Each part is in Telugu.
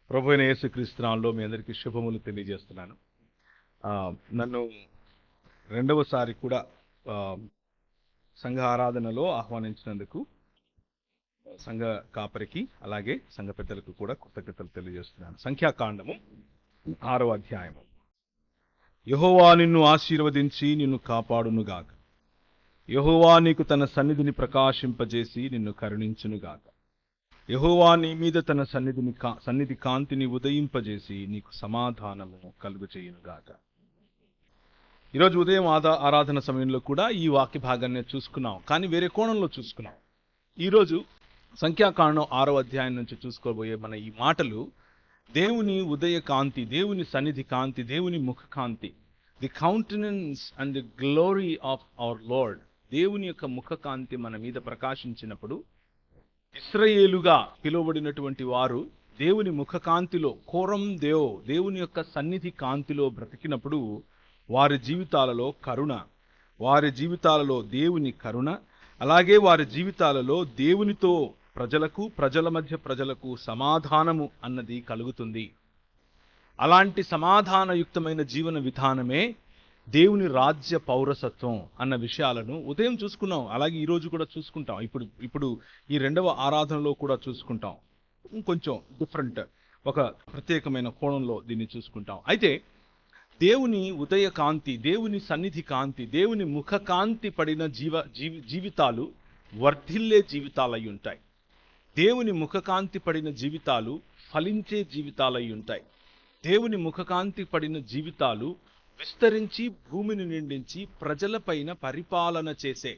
ప్రభువైన యేసుక్రీస్తు నామములో మీ అందరికీ శుభములు తెలియజేస్తున్నాను. నన్ను రెండవసారి కూడా సంఘ ఆరాధనలో ఆహ్వానించినందుకు సంఘ కాపరికి అలాగే సంఘ పెద్దలకు కూడా కృతజ్ఞతలు తెలియజేస్తున్నాను. సంఖ్యాకాండము 6వ అధ్యాయము. యెహోవా నిన్ను ఆశీర్వదించి నిన్ను కాపాడునుగాక. యెహోవా నీకు తన సన్నిధిని ప్రకాశింపజేసి నిన్ను కరుణించునుగాక. యెహోవా నీ మీద తన సన్నిధి కాంతిని ఉదయింపజేసి నీకు సమాధానము కలుగజేయునుగాక. ఈరోజు ఉదయం ఆరాధన సమయంలో కూడా ఈ వాక్య భాగాన్ని చూసుకున్నాం, కానీ వేరే కోణంలో చూసుకున్నాం. ఈరోజు సంఖ్యాకాండం 6వ అధ్యాయం నుంచి చూసుకోబోయే మన ఈ మాటలు దేవుని ఉదయ కాంతి, దేవుని సన్నిధి కాంతి, దేవుని ముఖ కాంతి, the countenance and the glory of our Lord, దేవుని యొక్క ముఖ కాంతి మన మీద ప్రకాశించినప్పుడు ఇశ్రాయేలుగా పిలువబడినటువంటి వారు దేవుని ముఖ కాంతిలో కోరం దేవుని యొక్క సన్నిధి కాంతిలో బ్రతికినప్పుడు వారి జీవితాలలో కరుణ, వారి జీవితాలలో దేవుని కరుణ, అలాగే వారి జీవితాలలో దేవునితో ప్రజల మధ్య ప్రజలకు సమాధానము అన్నది కలుగుతుంది. అలాంటి సమాధానయుక్తమైన జీవన విధానమే దేవుని రాజ్య పౌరసత్వం అన్న విషయాలను ఉదయం చూసుకున్నాం, అలాగే ఈరోజు కూడా చూసుకుంటాం. ఇప్పుడు ఈ రెండవ ఆరాధనలో కూడా చూసుకుంటాం. కొంచెం డిఫరెంట్, ఒక ప్రత్యేకమైన కోణంలో దీన్ని చూసుకుంటాం. అయితే దేవుని ఉదయ కాంతి, దేవుని సన్నిధి కాంతి, దేవుని ముఖ కాంతి పడిన జీవితాలు వర్ధిల్లే జీవితాలై ఉంటాయి. దేవుని ముఖ కాంతి పడిన జీవితాలు ఫలించే జీవితాలై ఉంటాయి. దేవుని ముఖ కాంతి పడిన జీవితాలు విస్తరించి భూమిని నిండించి ప్రజలపైన పరిపాలన చేసే,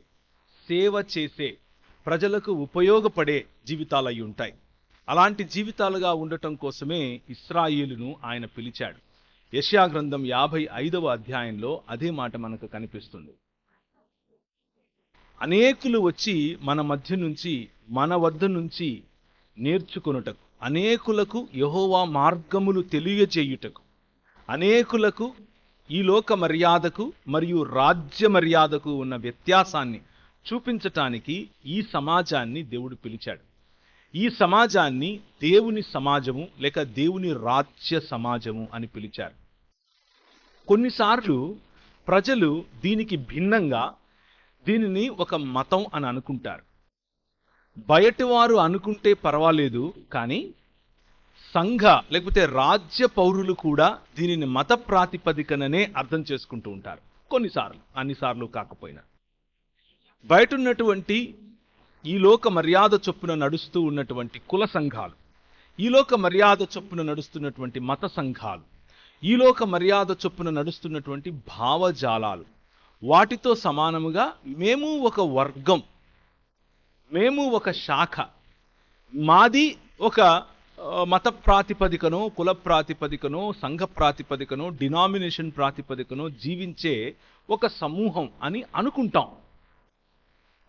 సేవ చేసే, ప్రజలకు ఉపయోగపడే జీవితాలై ఉంటాయి. అలాంటి జీవితాలుగా ఉండటం కోసమే ఇశ్రాయేలును ఆయన పిలిచాడు. యెషయా గ్రంథం 55వ అధ్యాయంలో అదే మాట మనకు కనిపిస్తుంది. అనేకులు వచ్చి మన మధ్య నుంచి, మన వద్ద నుంచి నేర్చుకొనుటకు, అనేకులకు యెహోవా మార్గములు తెలియజేయుటకు, అనేకులకు ఈ లోక మర్యాదకు మరియు రాజ్య మర్యాదకు ఉన్న వ్యత్యాసాన్ని చూపించటానికి ఈ సమాజాన్ని దేవుడు పిలిచాడు. ఈ సమాజాన్ని దేవుని సమాజము లేక దేవుని రాజ్య సమాజము అని పిలిచారు. కొన్నిసార్లు ప్రజలు దీనికి భిన్నంగా దీనిని ఒక మతం అని అనుకుంటారు. బయటి వారు అనుకుంటే పర్వాలేదు, కానీ సంఘ లేకపోతే రాజ్య పౌరులు కూడా దీనిని మత ప్రాతిపదికననే అర్థం చేసుకుంటూ ఉంటారు. కొన్నిసార్లు, అన్నిసార్లు కాకపోయినా. బయట ఉన్నటువంటి ఈ లోక మర్యాద చొప్పున నడుస్తూ ఉన్నటువంటి కుల సంఘాలు, ఈ లోక మర్యాద చొప్పున నడుస్తున్నటువంటి మత సంఘాలు, ఈ లోక మర్యాద చొప్పున నడుస్తున్నటువంటి భావజాలాలు, వాటితో సమానముగా మేము ఒక వర్గం, మేము ఒక శాఖ, మాది ఒక మత ప్రాతిపదికనో, కుల ప్రాతిపదికనో, సంఘ ప్రాతిపదికనో, డినామినేషన్ ప్రాతిపదికనో జీవించే ఒక సమూహం అని అనుకుంటాం.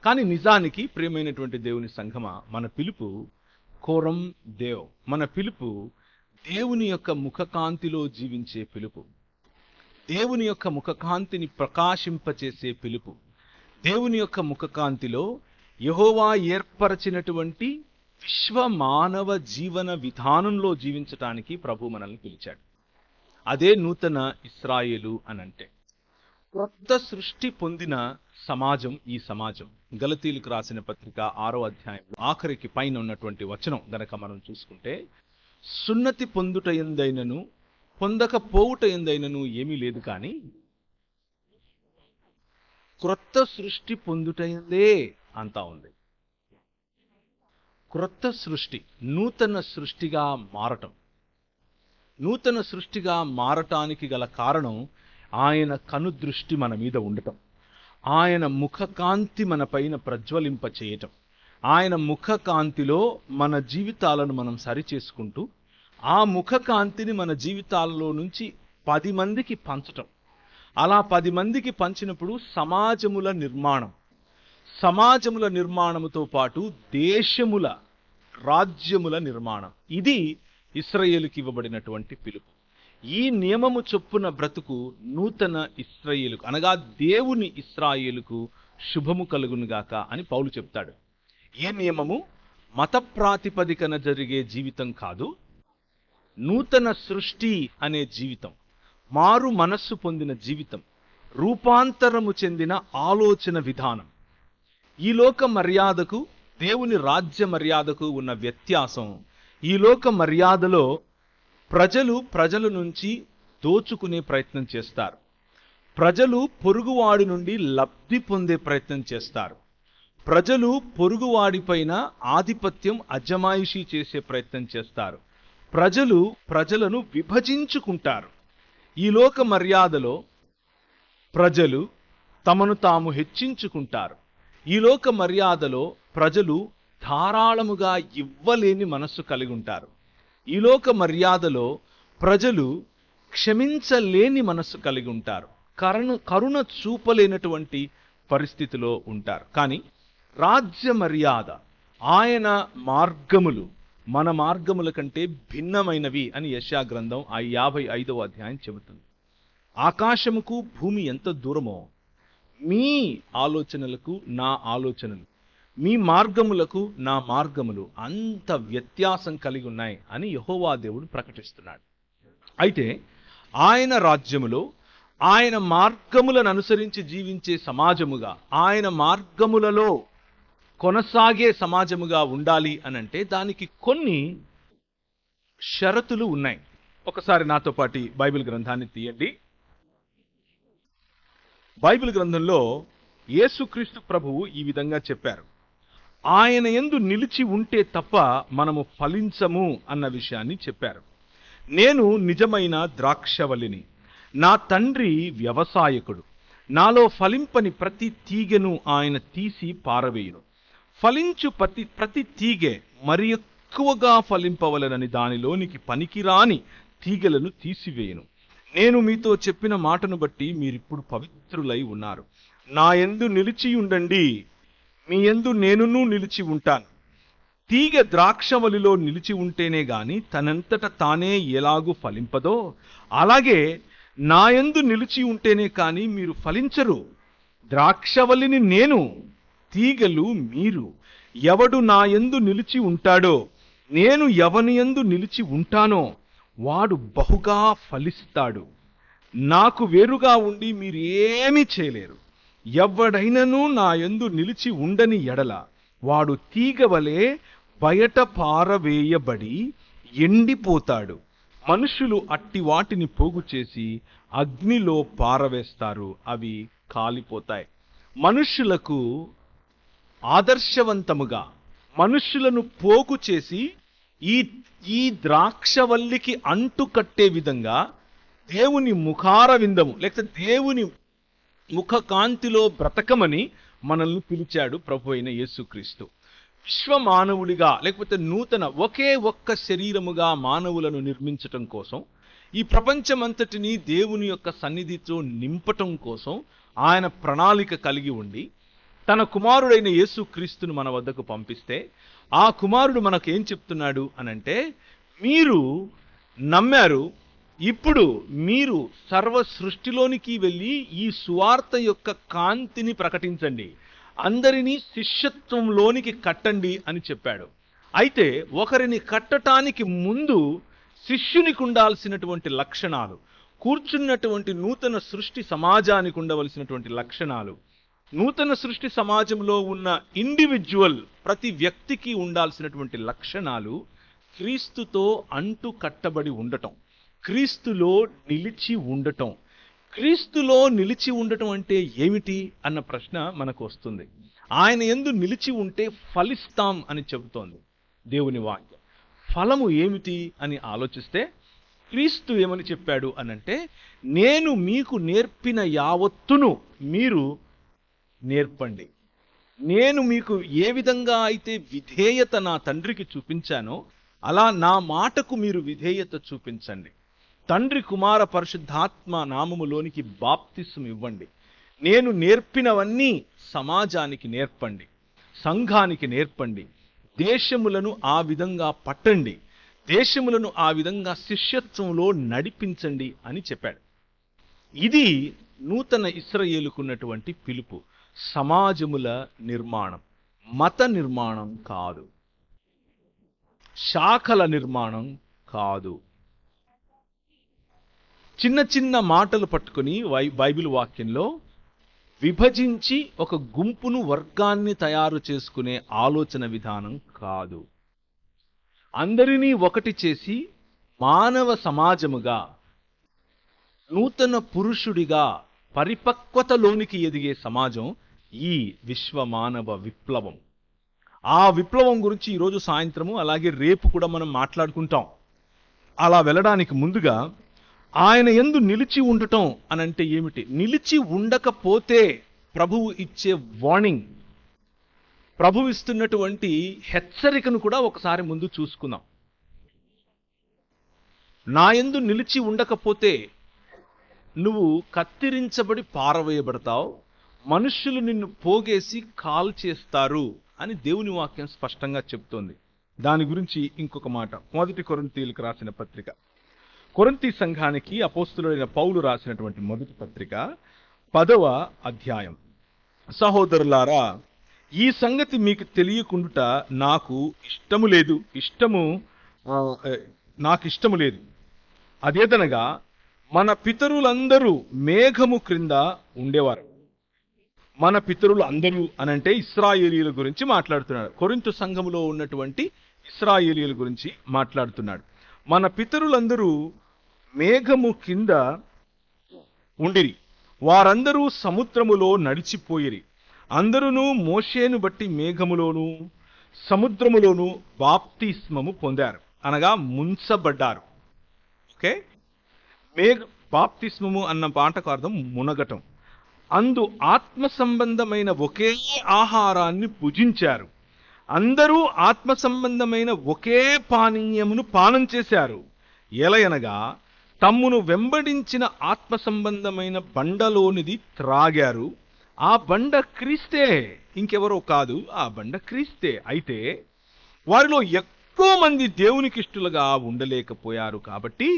కానీ నిజానికి ప్రియమైనటువంటి దేవుని సంఘమా, మన పిలుపు కోరం దేవ్, మన పిలుపు దేవుని యొక్క ముఖకాంతిలో జీవించే పిలుపు, దేవుని యొక్క ముఖకాంతిని ప్రకాశింపచేసే పిలుపు, దేవుని యొక్క ముఖకాంతిలో యెహోవా ఏర్పరచినటువంటి విశ్వ మానవ జీవన విధానంలో జీవించటానికి ప్రభు మనల్ని పిలిచాడు. అదే నూతన ఇశ్రాయేలు అనంటే. కొత్త సృష్టి పొందిన సమాజం ఈ సమాజం. గలతీయులకు రాసిన పత్రిక 6వ అధ్యాయంలో ఆఖరికి పైన ఉన్నటువంటి వచనం గనక మనం చూసుకుంటే, సున్నతి పొందుట ఎందైనను పొందకపోవుట ఎందైనను ఏమీ లేదు, కానీ క్రొత్త సృష్టి పొందుట ఎందే అంతా ఉంది. క్రొత్త సృష్టి, నూతన సృష్టిగా మారటం. నూతన సృష్టిగా మారటానికి గల కారణం ఆయన కనుదృష్టి మన మీద ఉండటం, ఆయన ముఖకాంతి మన పైన ప్రజ్వలింప చేయటం, ఆయన ముఖకాంతిలో మన జీవితాలను మనం సరిచేసుకుంటూ ఆ ముఖకాంతిని మన జీవితాల్లో నుంచి 10 మందికి పంచటం. అలా 10 మందికి పంచినప్పుడు సమాజముల నిర్మాణం, సమాజముల నిర్మాణముతో పాటు దేశముల, రాజ్యముల నిర్మాణం. ఇది ఇశ్రాయేలుకి ఇవ్వబడినటువంటి పిలుపు. ఈ నియమము చొప్పున బ్రతుకు నూతన ఇశ్రాయేలుకు, అనగా దేవుని ఇశ్రాయేలుకు శుభము కలుగునుగాక అని పౌలు చెప్తాడు. ఏ నియమము? మత ప్రాతిపదికన జరిగే జీవితం కాదు, నూతన సృష్టి అనే జీవితం, మారు మనస్సు పొందిన జీవితం, రూపాంతరము చెందిన ఆలోచన విధానం. ఈ లోక మర్యాదకు దేవుని రాజ్య మర్యాదకు ఉన్న వ్యత్యాసం, ఈ లోక మర్యాదలో ప్రజల నుంచి దోచుకునే ప్రయత్నం చేస్తారు. ప్రజలు పొరుగువాడి నుండి లబ్ధి పొందే ప్రయత్నం చేస్తారు. ప్రజలు పొరుగువాడిపైన ఆధిపత్యం అజమాయిషీ చేసే ప్రయత్నం చేస్తారు. ప్రజలను విభజించుకుంటారు. ఈ లోక మర్యాదలో ప్రజలు తమను తాము హెచ్చించుకుంటారు. ఈ లోక మర్యాదలో ప్రజలు ధారాళముగా ఇవ్వలేని మనస్సు కలిగి ఉంటారు. ఈ లోక మర్యాదలో ప్రజలు క్షమించలేని మనస్సు కలిగి ఉంటారు. కరుణ చూపలేనటువంటి పరిస్థితిలో ఉంటారు. కానీ రాజ్య మర్యాద, ఆయన మార్గములు మన మార్గముల కంటే భిన్నమైనవి అని యెషయా గ్రంథం 55వ అధ్యాయం చెబుతుంది. ఆకాశముకు భూమి ఎంత దూరమో మీ ఆలోచనలకు నా ఆలోచనలు, మీ మార్గములకు నా మార్గములు అంత వ్యత్యాసం కలిగి ఉన్నాయి అని యెహోవా దేవుడు ప్రకటిస్తున్నాడు. అయితే ఆయన రాజ్యములో ఆయన మార్గములను అనుసరించి జీవించే సమాజముగా, ఆయన మార్గములలో కొనసాగే సమాజముగా ఉండాలి అనంటే దానికి కొన్ని షరతులు ఉన్నాయి. ఒకసారి నాతో పాటు బైబిల్ గ్రంథాన్ని తీయండి. బైబిల్ గ్రంథంలో యేసుక్రీస్తు ప్రభువు ఈ విధంగా చెప్పారు. ఆయన యందు నిలిచి ఉంటే తప్ప మనము ఫలించము అన్న విషయాన్ని చెప్పారు. నేను నిజమైన ద్రాక్షవల్లిని, నా తండ్రి వ్యవసాయకుడు. నాలో ఫలింపని ప్రతి తీగెను ఆయన తీసి పారవేయును. ఫలించు ప్రతి తీగె మరి ఎక్కువగా ఫలింపవలనని దానిలోనికి పనికిరాని తీగెలను తీసివేయును. నేను మీతో చెప్పిన మాటను బట్టి మీరిప్పుడు పవిత్రులై ఉన్నారు. నా యందు నిలిచి ఉండండి, మీ యందు నేనును నిలిచి ఉంటాను. తీగ ద్రాక్షవల్లిలో నిలిచి ఉంటేనే గాని తనంతట తానే ఎలాగూ ఫలింపదో, అలాగే నా యందు నిలిచి ఉంటేనే కాని మీరు ఫలించరు. ద్రాక్షవల్లిని నేను, తీగలు మీరు. ఎవడు నా యందు నిలిచి ఉంటాడో, నేను ఎవని యందు నిలిచి ఉంటానో వాడు బహుగా ఫలిస్తాడు. నాకు వేరుగా ఉండి మీరు ఏమీ చేయలేరు. ఎవడైనను నా యందు నిలిచి ఉండని ఎడల వాడు తీగ వలె బయట పారవేయబడి ఎండిపోతాడు. మనుషులు అట్టి వాటిని పోగు చేసి అగ్నిలో పారవేస్తారు, అవి కాలిపోతాయి. మనుషులకు ఆదర్శవంతముగా మనుషులను పోగు చేసి ఈ ద్రాక్షవల్లికి అంటు కట్టే విధంగా దేవుని ముఖార విందము లేకపోతే దేవుని ముఖ కాంతిలో బ్రతకమని మనల్ని పిలిచాడు ప్రభు అయిన యేసుక్రీస్తు. విశ్వమానవుడిగా లేకపోతే నూతన ఒకే ఒక్క శరీరముగా మానవులను నిర్మించటం కోసం, ఈ ప్రపంచమంతటినీ దేవుని యొక్క సన్నిధితో నింపటం కోసం ఆయన ప్రణాళిక కలిగి ఉండి తన కుమారుడైన యేసుక్రీస్తును మన వద్దకు పంపిస్తే, ఆ కుమారుడు మనకేం చెప్తున్నాడు అనంటే, మీరు నమ్మారు, ఇప్పుడు మీరు సర్వ సృష్టిలోనికి వెళ్ళి ఈ సువార్త యొక్క కాంతిని ప్రకటించండి, అందరినీ శిష్యత్వంలోనికి కట్టండి అని చెప్పాడు. అయితే ఒకరిని కట్టటానికి ముందు శిష్యునికి ఉండాల్సినటువంటి లక్షణాలు, కూర్చున్నటువంటి నూతన సృష్టి సమాజానికి ఉండవలసినటువంటి లక్షణాలు, నూతన సృష్టి సమాజంలో ఉన్న ఇండివిజువల్ ప్రతి వ్యక్తికి ఉండాల్సినటువంటి లక్షణాలు క్రీస్తుతో అంటు కట్టబడి ఉండటం, క్రీస్తులో నిలిచి ఉండటం. క్రీస్తులో నిలిచి ఉండటం అంటే ఏమిటి అన్న ప్రశ్న మనకు వస్తుంది. ఆయన యందు నిలిచి ఉంటే ఫలిస్తాం అని చెబుతోంది దేవుని వాక్యం. ఫలము ఏమిటి అని ఆలోచిస్తే క్రీస్తు ఏమని చెప్పాడు అనంటే, నేను మీకు నేర్పిన యావత్తును మీరు నేర్పండి. నేను మీకు ఏ విధంగా అయితే విధేయత నా తండ్రికి చూపించానో అలా నా మాటకు మీరు విధేయత చూపించండి. తండ్రి కుమార పరిశుద్ధాత్మ నామములోనికి బాప్తిస్మం ఇవ్వండి. నేను నేర్పినవన్నీ సమాజానికి నేర్పండి, సంఘానికి నేర్పండి. దేశములను ఆ విధంగా పట్టండి, దేశములను ఆ విధంగా శిష్యత్వంలో నడిపించండి అని చెప్పాడు. ఇది నూతన ఇశ్రాయేలుకున్నటువంటి పిలుపు. సమాజముల నిర్మాణం, మత నిర్మాణం కాదు, శాఖల నిర్మాణం కాదు, చిన్న చిన్న మాటలు పట్టుకుని బైబిల్ వాక్యంలో విభజించి ఒక గుంపును వర్గాన్ని తయారు చేసుకునే ఆలోచన విధానం కాదు. అందరినీ ఒకటి చేసి మానవ సమాజముగా, నూతన పురుషుడిగా పరిపక్వతలోనికి ఎదిగే సమాజం ఈ విశ్వ మానవ విప్లవం. ఆ విప్లవం గురించి ఈరోజు సాయంత్రము అలాగే రేపు కూడా మనం మాట్లాడుకుంటాం. అలా వెళ్ళడానికి ముందుగా ఆయన యందు నిలిచి ఉండటం అనంటే ఏమిటి? నిలిచి ఉండకపోతే ప్రభువు ఇచ్చే వార్నింగ్, ప్రభువు ఇస్తున్నటువంటి హెచ్చరికను కూడా ఒకసారి ముందు చూసుకుందాం. నా యందు నిలిచి ఉండకపోతే నువ్వు కత్తిరించబడి పారవేయబడతావు, మనుష్యులు నిన్ను పోగేసి కాల్ చేస్తారు అని దేవుని వాక్యం స్పష్టంగా చెప్తోంది. దాని గురించి ఇంకొక మాట. 1 కొరింథీయులకు రాసిన పత్రిక, కొరింథీ సంఘానికి అపోస్తలుడైన పౌలు రాసినటువంటి మొదటి పత్రిక 10వ అధ్యాయం. సహోదరులారా, ఈ సంగతి మీకు తెలియకుండుట నాకు ఇష్టము లేదు. అదేదనగా మన పితరులందరూ మేఘము క్రింద ఉండేవారు. మన పితరులు అందరూ అనంటే ఇశ్రాయేలీయుల గురించి మాట్లాడుతున్నాడు. కొరింథు సంఘములో ఉన్నటువంటి ఇశ్రాయేలీయుల గురించి మాట్లాడుతున్నాడు. మన పితరులందరూ మేఘము కింద ఉండిరి, వారందరూ సముద్రములో నడిచిపోయిరి. అందరూ మోషేను బట్టి మేఘములోను సముద్రములోను బాప్తిస్మము పొందారు, అనగా ముంచబడ్డారు. ఓకే, బాప్తిస్మము అన్న మాటకు అర్థం మునగటం. అందు ఆత్మ సంబంధమైన ఒకే ఆహారాన్ని భుజించారు. అందరూ ఆత్మ సంబంధమైన ఒకే పానీయమును పానం చేశారు. ఎలయనగా తమ్మును వెంబడించిన ఆత్మ సంబంధమైన బండలోనిది త్రాగారు. ఆ బండ క్రీస్తే, ఇంకెవరో కాదు, ఆ బండ క్రీస్తే. అయితే వారిలో ఎక్కువ మంది దేవునికి ఇష్టలుగా ఉండలేకపోయారు కాబట్టి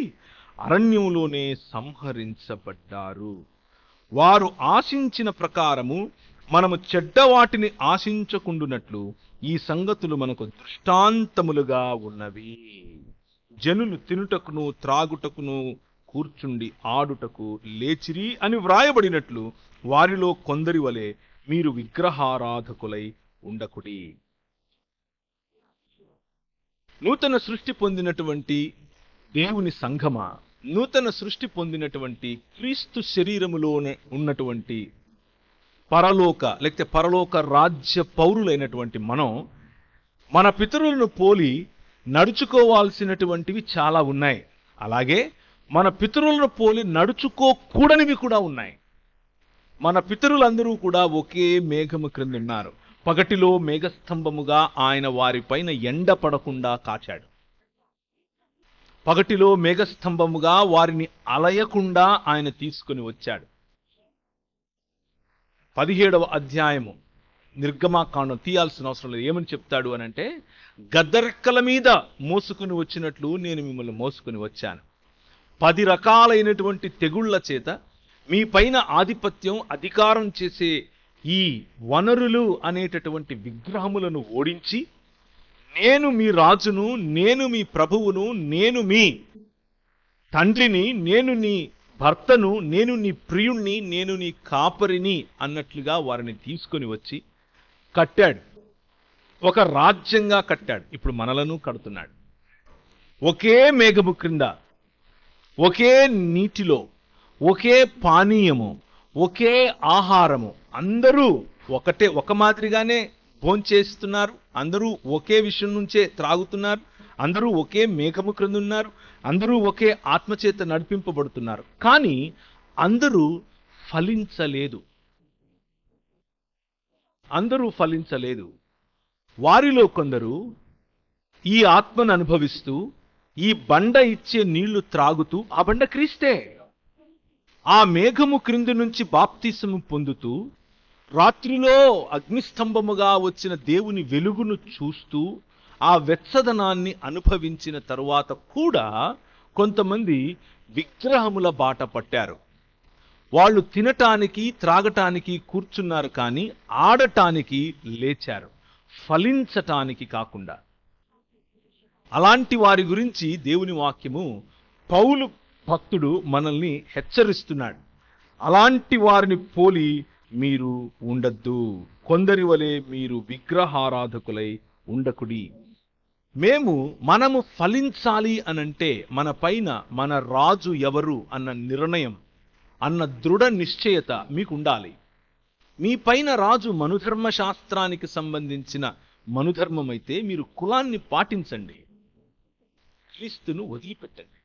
అరణ్యంలోనే సంహరించబడ్డారు. వారు ఆశించిన ప్రకారము మనము చెడ్డవాటిని ఆశించకుండునట్లు ఈ సంగతులు మనకు దృష్టాంతములుగా ఉన్నవి. జనులు తినుటకును త్రాగుటకును కూర్చుండి ఆడుటకు లేచిరి అని వ్రాయబడినట్లు వారిలో కొందరి వలె మీరు విగ్రహారాధకులై ఉండకుడి. నూతన సృష్టి పొందినటువంటి దేవుని సంఘమా, నూతన సృష్టి పొందినటువంటి క్రీస్తు శరీరములో ఉన్నటువంటి పరలోక రాజ్య పౌరులైనటువంటి మనం మన పితరులను పోలి నడుచుకోవాల్సినటువంటివి చాలా ఉన్నాయి. అలాగే మన పితరులను పోలి నడుచుకోకూడనివి కూడా ఉన్నాయి. మన పితరులందరూ కూడా ఒకే మేఘము క్రింద ఉన్నారు. పగటిలో మేఘస్తంభముగా ఆయన వారిపైన ఎండ పడకుండా కాచాడు. పగటిలో మేఘస్తంభముగా వారిని అలయకుండా ఆయన తీసుకుని వచ్చాడు. 17వ అధ్యాయము నిర్గమాకాండం తీయాల్సిన అవసరం లేదు. ఏమని చెప్తాడు అనంటే, గద్దరెక్కల మీద మోసుకుని వచ్చినట్లు నేను మిమ్మల్ని మోసుకుని వచ్చాను. 10 రకాలైనటువంటి తెగుళ్ల చేత మీ పైన ఆధిపత్యం అధికారం చేసే ఈ వనరులు అనేటటువంటి విగ్రహములను ఓడించి, నేను మీ రాజును, నేను మీ ప్రభువును, నేను మీ తండ్రిని, నేను నీ భర్తను, నేను నీ ప్రియుణ్ణి, నేను నీ కాపరిని అన్నట్లుగా వారిని తీసుకొని వచ్చి కట్టాడు. ఒక రాజ్యంగా కట్టాడు. ఇప్పుడు మనలను కడుతున్నాడు. ఒకే మేఘము క్రింద, ఒకే నీటిలో, ఒకే పానీయము, ఒకే ఆహారము, అందరూ ఒక మాదిరిగానే భోంచేస్తున్నారు. అందరూ ఒకే విషయం నుంచే త్రాగుతున్నారు. అందరూ ఒకే మేఘము క్రింద ఉన్నారు. అందరూ ఒకే ఆత్మచేత నడిపింపబడుతున్నారు. కానీ అందరూ ఫలించలేదు. వారిలో కొందరు ఈ ఆత్మను అనుభవిస్తూ, ఈ బండ ఇచ్చే నీళ్లు త్రాగుతూ, ఆ బండ క్రీస్తే, ఆ మేఘము క్రింది నుంచి బాప్తిసము పొందుతూ, రాత్రిలో అగ్నిస్తంభముగా వచ్చిన దేవుని వెలుగును చూస్తూ ఆ వెచ్చదనాన్ని అనుభవించిన తరువాత కూడా కొంతమంది విగ్రహముల బాట పట్టారు. వాళ్ళు తినటానికి త్రాగటానికి కూర్చున్నారు, కానీ ఆడటానికి లేచారు, ఫలించటానికి కాకుండా. అలాంటి వారి గురించి దేవుని వాక్యము పౌలు భక్తుడు మనల్ని హెచ్చరిస్తున్నాడు. అలాంటి వారిని పోలి మీరు ఉండద్దు. కొందరి వలె మీరు విగ్రహారాధకులై ఉండకుడి. మనము ఫలించాలి అనంటే మన పైన మన రాజు ఎవరు అన్న నిర్ణయం, అన్న దృఢ నిశ్చయత మీకు ఉండాలి. మీ పైన రాజు మనుధర్మ శాస్త్రానికి సంబంధించిన మనుధర్మం అయితే మీరు కులాన్ని పాటించండి, క్రీస్తును వదిలిపెట్టండి,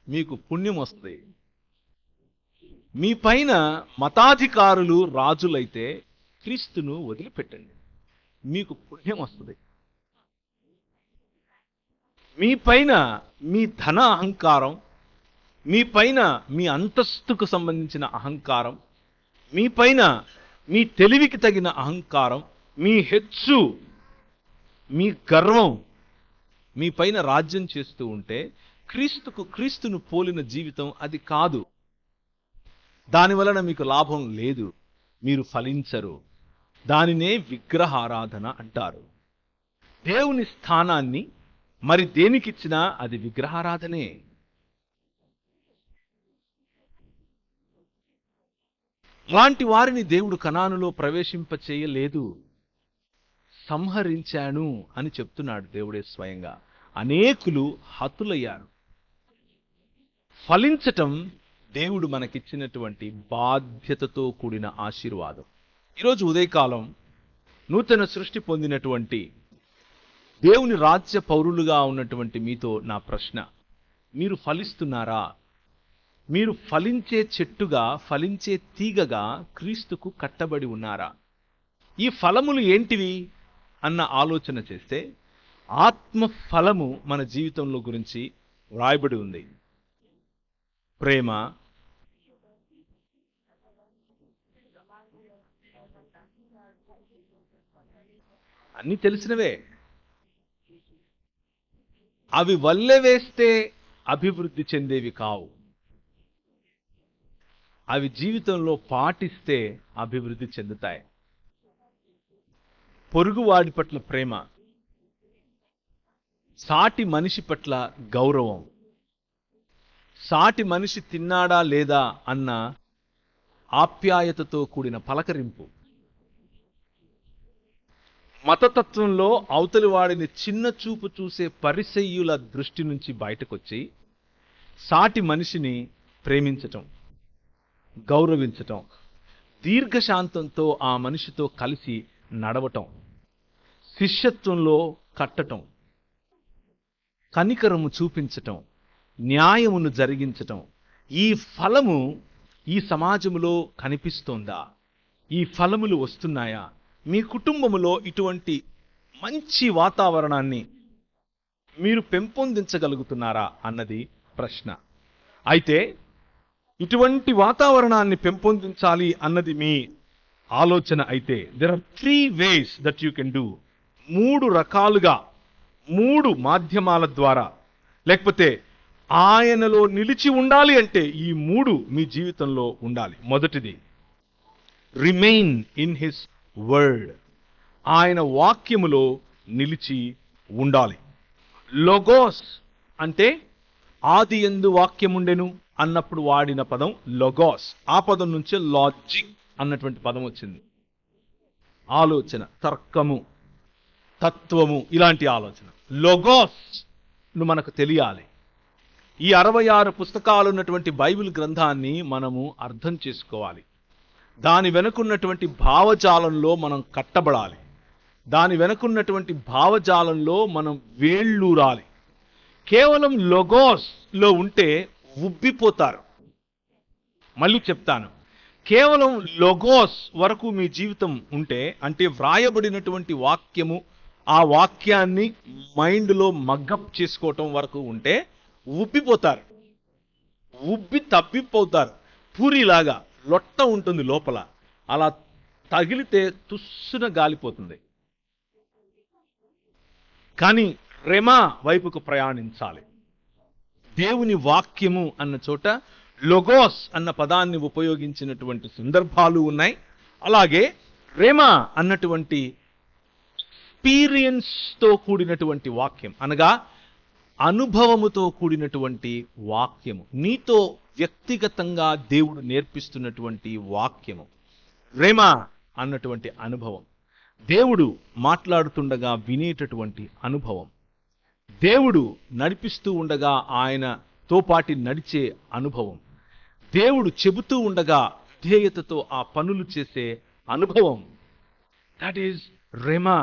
మీకు పుణ్యం వస్తుంది. మీ పైన మతాధికారులు రాజులైతే క్రీస్తును వదిలిపెట్టండి, మీకు పుణ్యం వస్తుంది. మీ పైన మీ ధన అహంకారం, మీ పైన మీ అంతస్తుకు సంబంధించిన అహంకారం, మీ పైన మీ తెలివికి తగిన అహంకారం, మీ హెచ్చు, మీ గర్వం మీ పైన రాజ్యం చేస్తూ ఉంటే క్రీస్తును పోలిన జీవితం అది కాదు. దానివలన మీకు లాభం లేదు, మీరు ఫలించరు. దానినే విగ్రహారాధన అంటారు. దేవుని స్థానాన్ని మరి దేనికిచ్చినా అది విగ్రహారాధనే. అలాంటి వారిని దేవుడు కనానులో ప్రవేశింపచేయలేదు, సంహరించాను అని చెప్తున్నాడు దేవుడే స్వయంగా. అనేకులు హతులయ్యారు. ఫలించటం దేవుడు మనకిచ్చినటువంటి బాధ్యతతో కూడిన ఆశీర్వాదం. ఈరోజు ఉదయకాలం నూతన సృష్టి పొందినటువంటి దేవుని రాజ్య పౌరులుగా ఉన్నటువంటి మీతో నా ప్రశ్న, మీరు ఫలిస్తున్నారా? మీరు ఫలించే చెట్టుగా, ఫలించే తీగగా క్రీస్తుకు కట్టబడి ఉన్నారా? ఈ ఫలములు ఏంటివి అన్న ఆలోచన చేస్తే ఆత్మ ఫలము మన జీవితంలో గురించి వ్రాయబడి ఉంది. ప్రేమ, అన్నీ తెలిసినవే. అవి వల్లె వేస్తే అభివృద్ధి చెందేవి కావు, అవి జీవితంలో పాటిస్తే అభివృద్ధి చెందుతాయి. పొరుగువాడి పట్ల ప్రేమ, సాటి మనిషి పట్ల గౌరవం, సాటి మనిషి తిన్నాడా లేదా అన్న ఆప్యాయతతో కూడిన పలకరింపు, మతతత్వంలో అవతలి వాడిని చిన్న చూపు చూసే పరిసయ్యుల దృష్టి నుంచి బయటకొచ్చి సాటి మనిషిని ప్రేమించటం, గౌరవించటం, దీర్ఘశాంతంతో ఆ మనిషితో కలిసి నడవటం, శిష్యత్వంలో కట్టటం, కనికరము చూపించటం, న్యాయమును జరిగించటం. ఈ ఫలము ఈ సమాజంలో కనిపిస్తోందా? ఈ ఫలములు వస్తున్నాయా? మీ కుటుంబములో ఇటువంటి మంచి వాతావరణాన్ని మీరు పెంపొందించగలుగుతున్నారా అన్నది ప్రశ్న. అయితే ఇటువంటి వాతావరణాన్ని పెంపొందించాలి అన్నది మీ ఆలోచన అయితే there are 3 ways that you can do. 3 రకాలుగా, 3 మాధ్యమాల ద్వారా, లేకపోతే ఆయనలో నిలిచి ఉండాలి అంటే ఈ 3 మీ జీవితంలో ఉండాలి. మొదటిది, రిమైన్ ఇన్ హిస్ వర్డ్. ఆయన వాక్యములో నిలిచి ఉండాలి. లోగోస్ అంటే ఆది యందు వాక్యముండెను అన్నప్పుడు వాడిన పదం లోగోస్. ఆ పదం నుంచే లాజిక్ అన్నటువంటి పదం వచ్చింది. ఆలోచన, తర్కము, తత్వము, ఇలాంటి ఆలోచన. లోగోస్ మనకు తెలియాలి. ఈ 66 పుస్తకాలు ఉన్నటువంటి బైబిల్ గ్రంథాన్ని మనము అర్థం చేసుకోవాలి. దాని వెనుకున్నటువంటి భావజాలంలో మనం కట్టబడాలి. దాని వెనుకున్నటువంటి భావజాలంలో మనం వేళ్ళూరాలి. కేవలం లోగోస్ లో ఉంటే ఉబ్బిపోతారు. మళ్ళీ చెప్తాను, కేవలం లోగోస్ వరకు మీ జీవితం ఉంటే, అంటే వ్రాయబడినటువంటి వాక్యము, ఆ వాక్యాన్ని మైండ్లో మగ్గప్ చేసుకోవటం వరకు ఉంటే ఉబ్బిపోతారు, ఉబ్బి తప్పిపోతారు. పూరిలాగా లొట్ట ఉంటుంది లోపల, అలా తగిలితే తుస్సున గాలిపోతుంది. కానీ రెమా వైపుకు ప్రయాణించాలి. దేవుని వాక్యము అన్న చోట లోగోస్ అన్న పదాన్ని ఉపయోగించినటువంటి సందర్భాలు ఉన్నాయి. అలాగే రెమా అన్నటువంటి ఎక్స్పీరియన్స్తో కూడినటువంటి వాక్యం, అనగా అనుభవముతో కూడినటువంటి వాక్యము, నీతో వ్యక్తిగతంగా దేవుడు నేర్పిస్తున్నటువంటి వాక్యము. రేమా అన్నటువంటి అనుభవం, దేవుడు మాట్లాడుతుండగా వినేటటువంటి అనుభవం, దేవుడు నడిపిస్తూ ఉండగా ఆయనతో పాటి నడిచే అనుభవం, దేవుడు చెబుతూ ఉండగా విధేయతతో ఆ పనులు చేసే అనుభవం. That is rhema.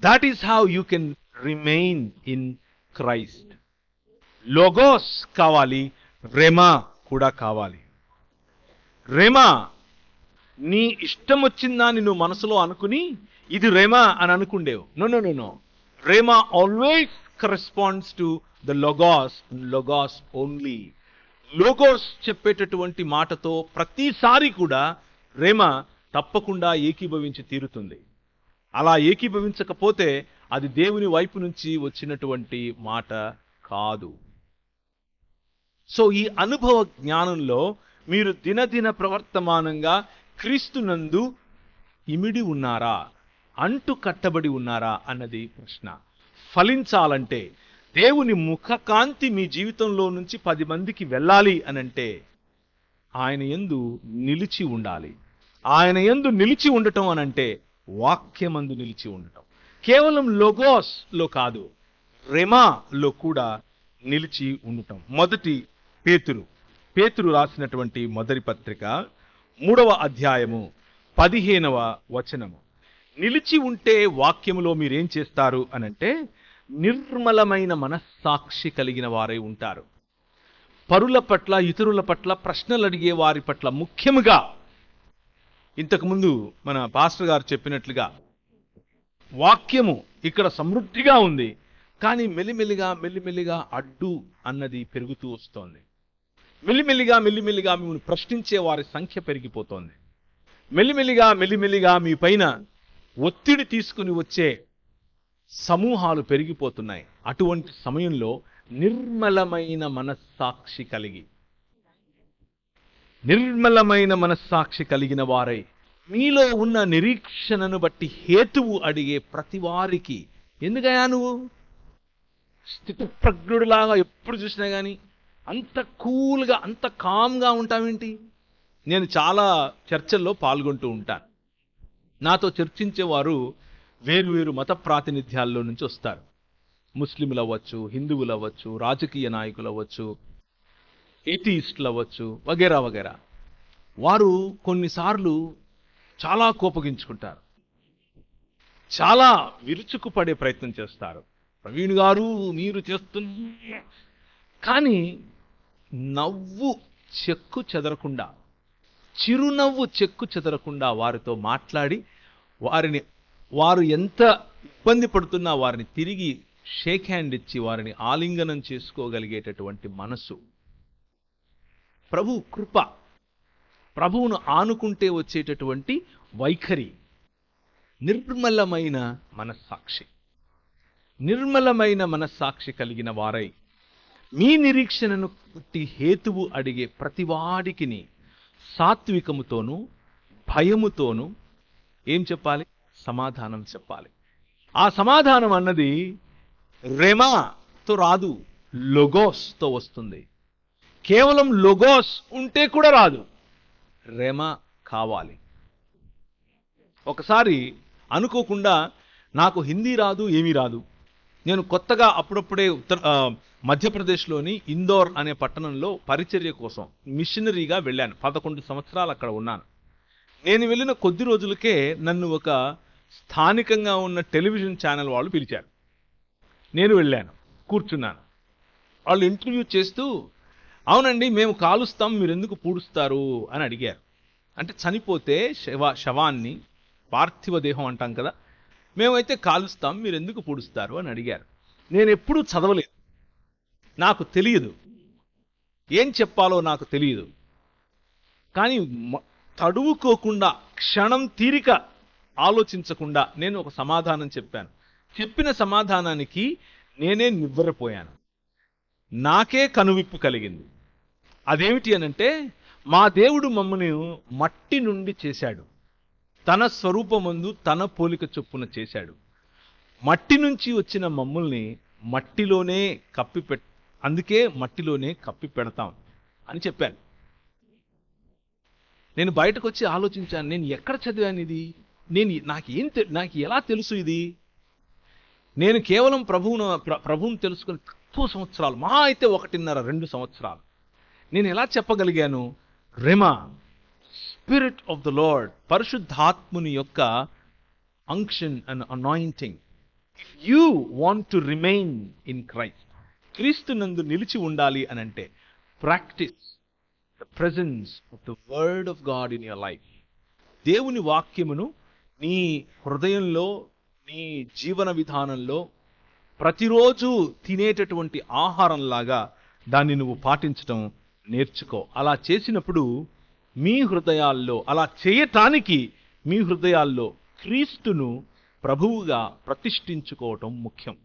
That is how you can remain in Christ. Logos కావాలి, రెమా కూడా కావాలి. రెమా నీ ఇష్టం వచ్చిందాన్ని నువ్వు మనసులో అనుకుని ఇది రెమా అని అనుకుండేవు. No no no no. Rhema always corresponds to the logos, logos only. Logos చెప్పేటటువంటి మాటతో ప్రతిసారి కూడా రెమా తప్పకుండా ఏకీభవించి తీరుతుంది. అలా ఏకీభవించకపోతే అది దేవుని వైపు నుంచి వచ్చినటువంటి మాట కాదు. సో ఈ అనుభవ జ్ఞానంలో మీరు దినదిన ప్రవర్తమానంగా క్రీస్తునందు ఇమిడి ఉన్నారా, అంటు కట్టబడి ఉన్నారా అన్నది ప్రశ్న. ఫలించాలంటే, దేవుని ముఖకాంతి మీ జీవితంలో నుంచి 10 మందికి వెళ్ళాలి అనంటే ఆయన యందు నిలిచి ఉండాలి. ఆయన యందు నిలిచి ఉండటం అనంటే వాక్యమందు నిలిచి ఉండటం. కేవలం లోగోస్లో కాదు, రెమాలో కూడా నిలిచి ఉండటం. మొదటి పేతురు రాసినటువంటి మొదటి పత్రిక 3వ అధ్యాయము 15వ వచనము. నిలిచి ఉంటే వాక్యములో మీరేం చేస్తారు అనంటే నిర్మలమైన మనస్సాక్షి కలిగిన వారై ఉంటారు. పరుల పట్ల, ఇతరుల పట్ల ప్రశ్నలు అడిగే వారి పట్ల, ముఖ్యముగా ఇంతకుముందు మన పాస్టర్ గారు చెప్పినట్లుగా వాక్యము ఇక్కడ సమృద్ధిగా ఉంది, కానీ మెల్లిమెల్లిగా అడ్డు అన్నది పెరుగుతూ వస్తోంది. మెల్లిమెల్లిగా మిమ్మల్ని ప్రశ్నించే వారి సంఖ్య పెరిగిపోతోంది. మెల్లిమెల్లిగా మీ పైన ఒత్తిడి తీసుకుని వచ్చే సమూహాలు పెరిగిపోతున్నాయి. అటువంటి సమయంలో నిర్మలమైన మనస్సాక్షి కలిగిన వారై మీలో ఉన్న నిరీక్షణను బట్టి హేతువు అడిగే ప్రతి వారికి, ఎందుకయ్యా నువ్వు స్థితప్రజ్ఞుడిలాగా ఎప్పుడు చూసినా కానీ అంత కూల్గా, అంత కామ్గా ఉంటావేంటి? నేను చాలా చర్చల్లో పాల్గొంటూ ఉంటాను. నాతో చర్చించేవారు వేరు మత ప్రాతినిధ్యాల్లో నుంచి వస్తారు. ముస్లింలు అవ్వచ్చు, హిందువులు అవ్వచ్చు, రాజకీయ నాయకులు అవ్వచ్చు, ఏథీయిస్టులు అవ్వచ్చు, వగేరా వగేరా. వారు కొన్నిసార్లు చాలా కోపగించుకుంటారు, చాలా విరుచుకుపడే ప్రయత్నం చేస్తారు. ప్రవీణ్ గారు మీరు చేస్తున్న, కానీ నవ్వు చెక్కు చెదరకుండా, చిరునవ్వు చెక్కు చెదరకుండా వారితో మాట్లాడి వారు ఎంత ఇబ్బంది పడుతున్నా వారిని తిరిగి షేక్ హ్యాండ్ ఇచ్చి వారిని ఆలింగనం చేసుకోగలిగేటటువంటి మనసు, ప్రభు కృప, ప్రభువును ఆనుకుంటే వచ్చేటటువంటి వైఖరి, నిర్మలమైన మనస్సాక్షి కలిగిన వారై మీ నిరీక్షణను బట్టి హేతువు అడిగే ప్రతివాడికిని సాత్వికముతోనూ భయముతోనూ ఏం చెప్పాలి? సమాధానం చెప్పాలి. ఆ సమాధానం అన్నది రెమాతో రాదు, లోగోస్తో వస్తుంది. కేవలం లోగోస్ ఉంటే కూడా రాదు, రెమా కావాలి. ఒకసారి అనుకోకుండా నాకు హిందీ రాదు, ఏమీ రాదు. నేను కొత్తగా అప్పుడప్పుడే మధ్యప్రదేశ్లోని ఇందోర్ అనే పట్టణంలో పరిచర్య కోసం మిషనరీగా వెళ్ళాను. 11 సంవత్సరాలు అక్కడ ఉన్నాను. నేను వెళ్ళిన కొద్ది రోజులకే నన్ను ఒక స్థానికంగా ఉన్న టెలివిజన్ ఛానల్ వాళ్ళు పిలిచారు. నేను వెళ్ళాను, కూర్చున్నాను. వాళ్ళు ఇంటర్వ్యూ చేస్తూ, అవునండి మేము కాలుస్తాం, మీరు ఎందుకు పూడుస్తారు అని అడిగారు. అంటే చనిపోతే శవాన్ని, పార్థివ దేహం అంటాం కదా, మేమైతే కాలుస్తాం, మీరు ఎందుకు పూడుస్తారు అని అడిగారు. నేను ఎప్పుడూ చదవలేదు, నాకు తెలియదు, ఏం చెప్పాలో నాకు తెలియదు. కానీ తడువుకోకుండా, క్షణం తీరిక ఆలోచించకుండా నేను ఒక సమాధానం చెప్పాను. చెప్పిన సమాధానానికి నేనే నివ్వెరపోయాను. నాకే కనువిప్పు కలిగింది. అదేమిటి అనంటే, మా దేవుడు మమ్మల్ని మట్టి నుండి చేశాడు, తన స్వరూపమందు తన పోలిక చొప్పున చేశాడు. మట్టి నుంచి వచ్చిన మమ్మల్ని మట్టిలోనే అందుకే మట్టిలోనే కప్పి పెడతాం అని చెప్పాను. నేను బయటకు వచ్చి ఆలోచించాను, నేను ఎక్కడ చదివాను ఇది, నాకు ఎలా తెలుసు ఇది? నేను కేవలం ప్రభువును తెలుసుకుని తక్కువ సంవత్సరాలు, మహా అయితే 1.5-2 సంవత్సరాలు. నేను ఎలా చెప్పగలిగాను? Rhema, spirit of the Lord, పరిశుద్ధాత్ముని యొక్క unction and anointing. If you want to remain in Christ, క్రీస్తు నందు నిలిచి ఉండాలి అని అంటే, practice the presence of the word of God in your life. దేవుని వాక్యమును నీ హృదయంలో, నీ జీవన విధానంలో ప్రతిరోజు తినేటటువంటి ఆహారంలాగా దాన్ని నువ్వు పాటించడం నేర్చుకో. అలా చేసినప్పుడు అలా చేయటానికి మీ హృదయాల్లో క్రీస్తును ప్రభువుగా ప్రతిష్ఠించుకోవటం ముఖ్యం.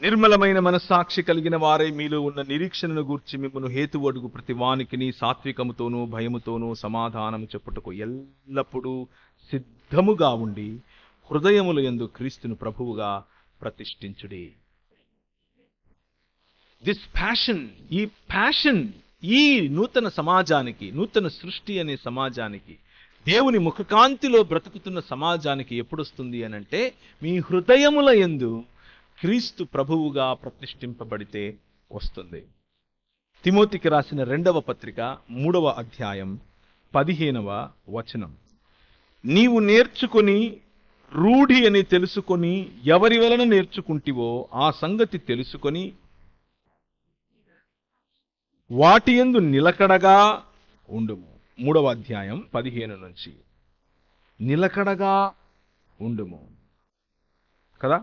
నిర్మలమైన మనస్సాక్షి కలిగిన వారే మీలో ఉన్న నిరీక్షణను గూర్చి మిమ్మల్ని హేతువడుగు ప్రతి వానికిని సాత్వికముతోనూ భయముతోనూ సమాధానము చెప్పుటకు ఎల్లప్పుడూ సిద్ధముగా ఉండి హృదయముల యందు క్రీస్తును ప్రభువుగా ప్రతిష్ఠించుడి. దిస్ ప్యాషన్ ఈ నూతన సమాజానికి, నూతన సృష్టి అనే సమాజానికి, దేవుని ముఖకాంతిలో బ్రతుకుతున్న సమాజానికి ఎప్పుడొస్తుంది అనంటే, మీ హృదయముల యందు క్రీస్తు ప్రభువుగా ప్రతిష్ఠింపబడితే వస్తుంది. తిమోతికి రాసిన 2వ పత్రిక 3వ అధ్యాయం 15వ వచనం. నీవు నేర్చుకొని రూఢి అని తెలుసుకొని ఎవరి వలన నేర్చుకుంటివో ఆ సంగతి తెలుసుకొని వాటి యందు నిలకడగా ఉండుము. 3వ అధ్యాయం 15 నుంచి. నిలకడగా ఉండుము కదా.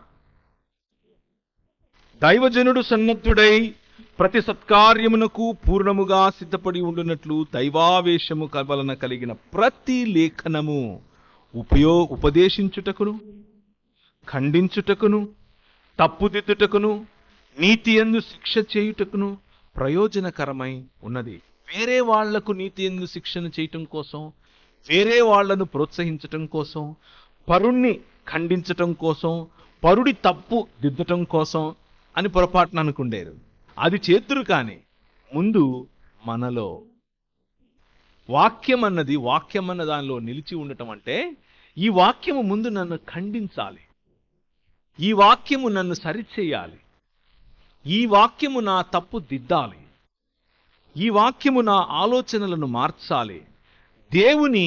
దైవజనుడు సన్నద్ధుడై ప్రతి సత్కార్యమునకు పూర్ణముగా సిద్ధపడి ఉండునట్లు దైవావేశము వలన కలిగిన ప్రతి లేఖనము ఉపదేశించుటకును, ఖండించుటకును, తప్పుదిద్దుటకును, నీతి యందు శిక్ష చేయుటకును ప్రయోజనకరమై ఉన్నది. వేరే వాళ్లకు నీతి యందు శిక్షణ చేయటం కోసం, వేరే వాళ్లను ప్రోత్సహించటం కోసం, పరుణ్ణి ఖండించటం కోసం, పరుడి తప్పు దిద్దటం కోసం అని పొరపాటున అనుకుండేరు. అది చేతురు. కానీ ముందు మనలో వాక్యం అన్న దానిలో నిలిచి ఉండటం అంటే, ఈ వాక్యము ముందు నన్ను ఖండించాలి, ఈ వాక్యము నన్ను సరిచేయాలి, ఈ వాక్యము నా తప్పు దిద్దాలి, ఈ వాక్యము నా ఆలోచనలను మార్చాలి, దేవుని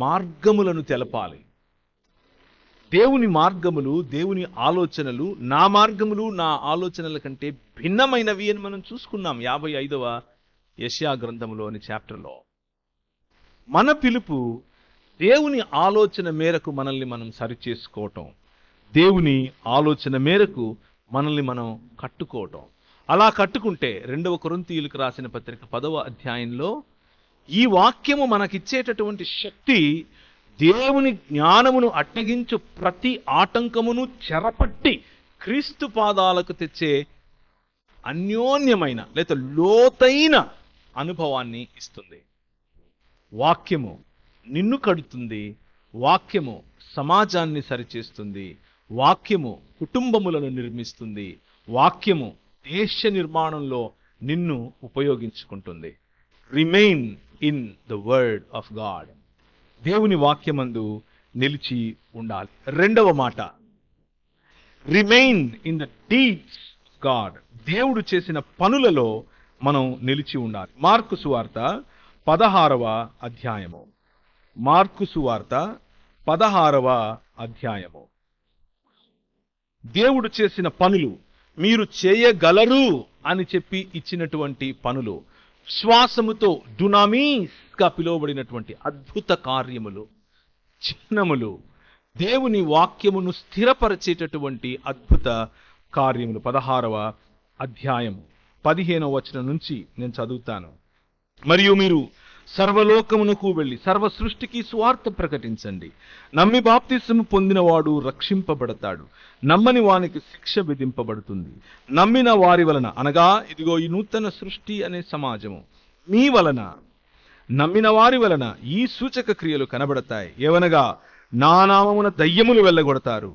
మార్గములను తెలపాలి. దేవుని మార్గములు, దేవుని ఆలోచనలు నా మార్గములు, నా ఆలోచనల కంటే భిన్నమైనవి అని మనం చూసుకున్నాం 55వ యెషయా గ్రంథములోని చాప్టర్లో. మన పిలుపు దేవుని ఆలోచన మేరకు మనల్ని మనం సరిచేసుకోవటం, దేవుని ఆలోచన మేరకు మనల్ని మనం కట్టుకోవటం. అలా కట్టుకుంటే 2వ కొరింథీయులకు రాసిన పత్రిక 10వ అధ్యాయంలో ఈ వాక్యము మనకిచ్చేటటువంటి శక్తి దేవుని జ్ఞానమును అడ్డగించు ప్రతి ఆటంకమును చెరపట్టి క్రీస్తు పాదాలకు తెచ్చే అన్యోన్యమైన లేదా లోతైన అనుభవాన్ని ఇస్తుంది. వాక్యము నిన్ను కడుతుంది, వాక్యము సమాజాన్ని సరిచేస్తుంది, వాక్యము కుటుంబములను నిర్మిస్తుంది, వాక్యము దేశ నిర్మాణంలో నిన్ను ఉపయోగించుకుంటుంది. Remain in the word of God. దేవుని వాక్యమందు నిలిచి ఉండాలి. 2వ మాట, remain in the deeds of God. దేవుడు చేసిన పనులలో మనం నిలిచి ఉండాలి. మార్కు సువార్త 16వ అధ్యాయము. మార్కు సువార్త 16వ అధ్యాయము. దేవుడు చేసిన పనులు, మీరు చేయగలరు అని చెప్పి ఇచ్చినటువంటి పనులు, విశ్వాసముతో డునామీస్ గా పిలువబడినటువంటి అద్భుత కార్యములు, చిహ్నములు, దేవుని వాక్యమును స్థిరపరిచేటటువంటి అద్భుత కార్యములు. 16వ అధ్యాయం 15వ వచనం నుంచి నేను చదువుతాను. మరియు మీరు సర్వలోకమునకు వెళ్ళి సర్వ సృష్టికి సువార్త ప్రకటించండి. నమ్మి బాప్తిస్మము పొందినవాడు రక్షింపబడతాడు, నమ్మని వానికి శిక్ష విధింపబడుతుంది. నమ్మిన వారి వలన, అనగా ఇదిగో ఈ నూతన సృష్టి అనే సమాజము మీ వలన, నమ్మిన వారి వలన ఈ సూచక క్రియలు కనబడతాయి. ఏవనగా నా నామమున దయ్యములు వెళ్ళగొడతారు,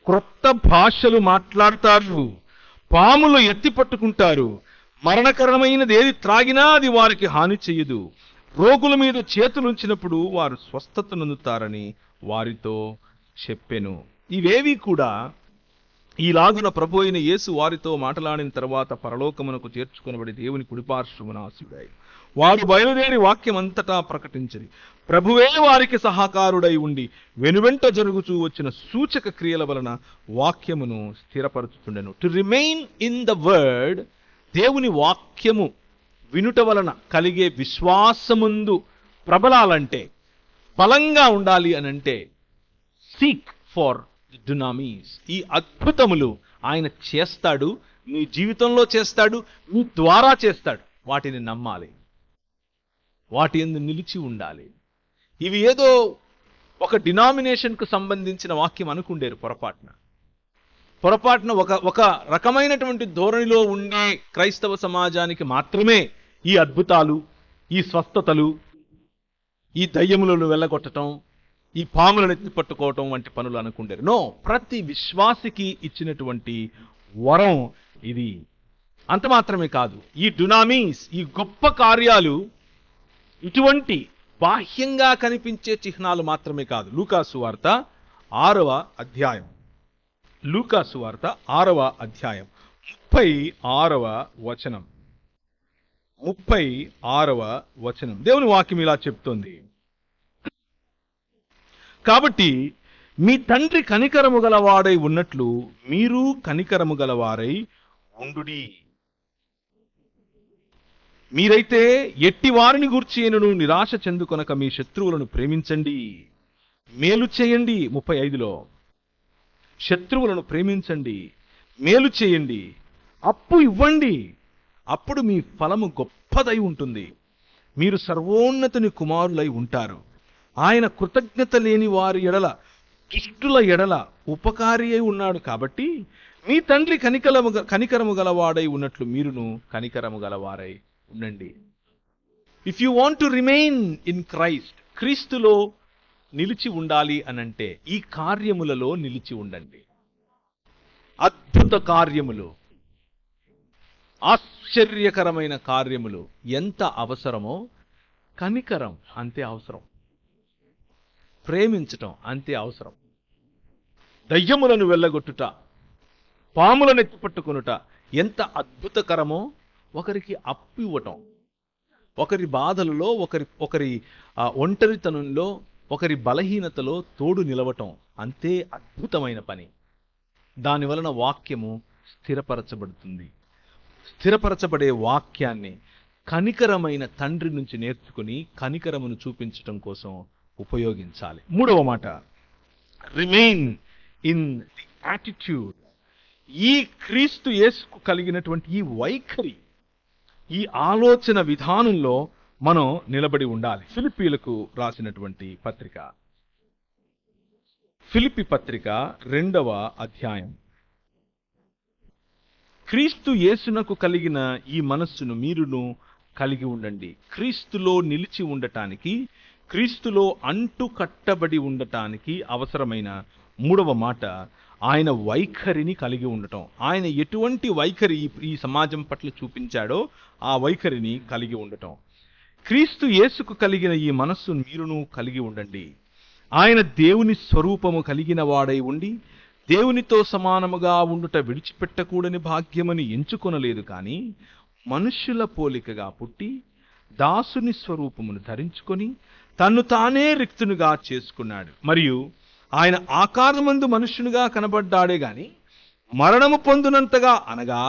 క్రొత్త భాషలు మాట్లాడతారు, పాములు ఎత్తి పట్టుకుంటారు, మరణకరమైనది ఏది త్రాగినా అది వారికి హాని చెయ్యదు, రోగుల మీద చేతులుంచినప్పుడు వారు స్వస్థత నొందుతారని వారితో చెప్పెను. ఇవేవి కూడా ఈలాగున ప్రభు అయిన యేసు వారితో మాట్లాడిన తర్వాత పరలోకమునకు చేర్చుకొనబడి దేవుని కుడిపార్శ్వమున ఆసీనుడై వారు బయలుదేరి వాక్యమంతటా ప్రకటించిరి. ప్రభువే వారికి సహకారుడై ఉండి వెనువెంట జరుగుచూ వచ్చిన సూచక క్రియల వలన వాక్యమును స్థిరపరచుచుండెను. To remain in the word, దేవుని వాక్యము వినుట వలన కలిగే విశ్వాసముందు ప్రబలాలంటే, బలంగా ఉండాలి అనంటే, సీక్ ఫర్ డునామీస్. ఈ అద్భుతములు ఆయన చేస్తాడు, నీ జీవితంలో చేస్తాడు, నీ ద్వారా చేస్తాడు. వాటిని నమ్మాలి, వాటి యందు నిలిచి ఉండాలి. ఇవి ఏదో ఒక డినామినేషన్కు సంబంధించిన వాక్యం అనుకుండేరు పొరపాటున ఒక రకమైనటువంటి ధోరణిలో ఉండే క్రైస్తవ సమాజానికి మాత్రమే ఈ అద్భుతాలు, ఈ స్వస్థతలు, ఈ దయ్యములను వెళ్ళగొట్టడం, ఈ పాములను ఎత్తి పట్టుకోవటం వంటి పనులు అనుకుంటారు. నో, ప్రతి విశ్వాసికి ఇచ్చినటువంటి వరం ఇది. అంత మాత్రమే కాదు, ఈ డునామీస్, ఈ గొప్ప కార్యాలు ఇటువంటి బాహ్యంగా కనిపించే చిహ్నాలు మాత్రమే కాదు. లూకాసు వార్త 6వ అధ్యాయం 36వ వచనం 36వ వచనం దేవుని వాక్యం ఇలా చెప్తోంది. కాబట్టి మీ తండ్రి కనికరము గలవాడై ఉన్నట్లు మీరు కనికరము గలవారై ఉండుడి. మీరైతే ఎట్టి వారిని గూర్చియనును నిరాశ చెందుకొనక మీ శత్రువులను ప్రేమించండి, మేలు చేయండి. 35లో శత్రువులను ప్రేమించండి, మేలు చేయండి, అప్పు ఇవ్వండి, అప్పుడు మీ ఫలము గొప్పదై ఉంటుంది, మీరు సర్వోన్నతుని కుమారులై ఉంటారు. ఆయన కృతజ్ఞత లేని వారి ఎడల, దుష్టుల ఎడల ఉపకారి అయి ఉన్నాడు. కాబట్టి మీ తండ్రి కనికరము గలవాడై ఉన్నట్లు మీరును కనికరము గలవారై ఉండండి. If you want to remain in Christ, క్రీస్తులో నిలిచి ఉండాలి అనంటే ఈ కార్యములలో నిలిచి ఉండండి. అద్భుత కార్యములు, ఆశ్చర్యకరమైన కార్యములు ఎంత అవసరమో కనికరం అంతే అవసరం, ప్రేమించటం అంతే అవసరం. దయ్యములను వెళ్ళగొట్టుట, పాములను ఎత్తిపట్టుకొనుట ఎంత అద్భుతకరమో ఒకరికి అప్పు ఇవ్వటం, ఒకరి బాధలలో, ఒకరి ఒంటరితనంలో, ఒకరి బలహీనతలో తోడు నిలవటం అంతే అద్భుతమైన పని. దాని వలన వాక్యము స్థిరపరచబడుతుంది. స్థిరపరచబడే వాక్యాన్ని కనికరమైన తండ్రి నుంచి నేర్చుకుని కనికరమును చూపించటం కోసం ఉపయోగించాలి. 3వ మాట, రిమైన్ ఇన్ ది యాటిట్యూడ్. ఈ క్రీస్తు యేసుకు కలిగినటువంటి ఈ వైఖరి, ఈ ఆలోచన విధానంలో మనం నిలబడి ఉండాలి. ఫిలిప్పీలకు రాసినటువంటి పత్రిక, ఫిలిప్పీ పత్రిక 2వ అధ్యాయం. క్రీస్తు యేసునకు కలిగిన ఈ మనస్సును మీరును కలిగి ఉండండి. క్రీస్తులో నిలిచి ఉండటానికి, క్రీస్తులో అంటు కట్టబడి ఉండటానికి అవసరమైన 3వ మాట, ఆయన వైఖరిని కలిగి ఉండటం. ఆయన ఎటువంటి వైఖరి ఈ సమాజం పట్ల చూపించాడో ఆ వైఖరిని కలిగి ఉండటం. క్రీస్తు యేసుకు కలిగిన ఈ మనస్సును మీరును కలిగి ఉండండి. ఆయన దేవుని స్వరూపము కలిగిన వాడై ఉండి దేవునితో సమానముగా ఉండుట విడిచిపెట్టకూడని భాగ్యమని ఎంచుకొనలేదు, కానీ మనుష్యుల పోలికగా పుట్టి దాసుని స్వరూపమును ధరించుకొని తన్ను తానే రిక్తునిగా చేసుకున్నాడు. మరియు ఆయన ఆకారమందు మనుష్యునిగా కనబడ్డాడే గాని మరణము పొందునంతగా, అనగా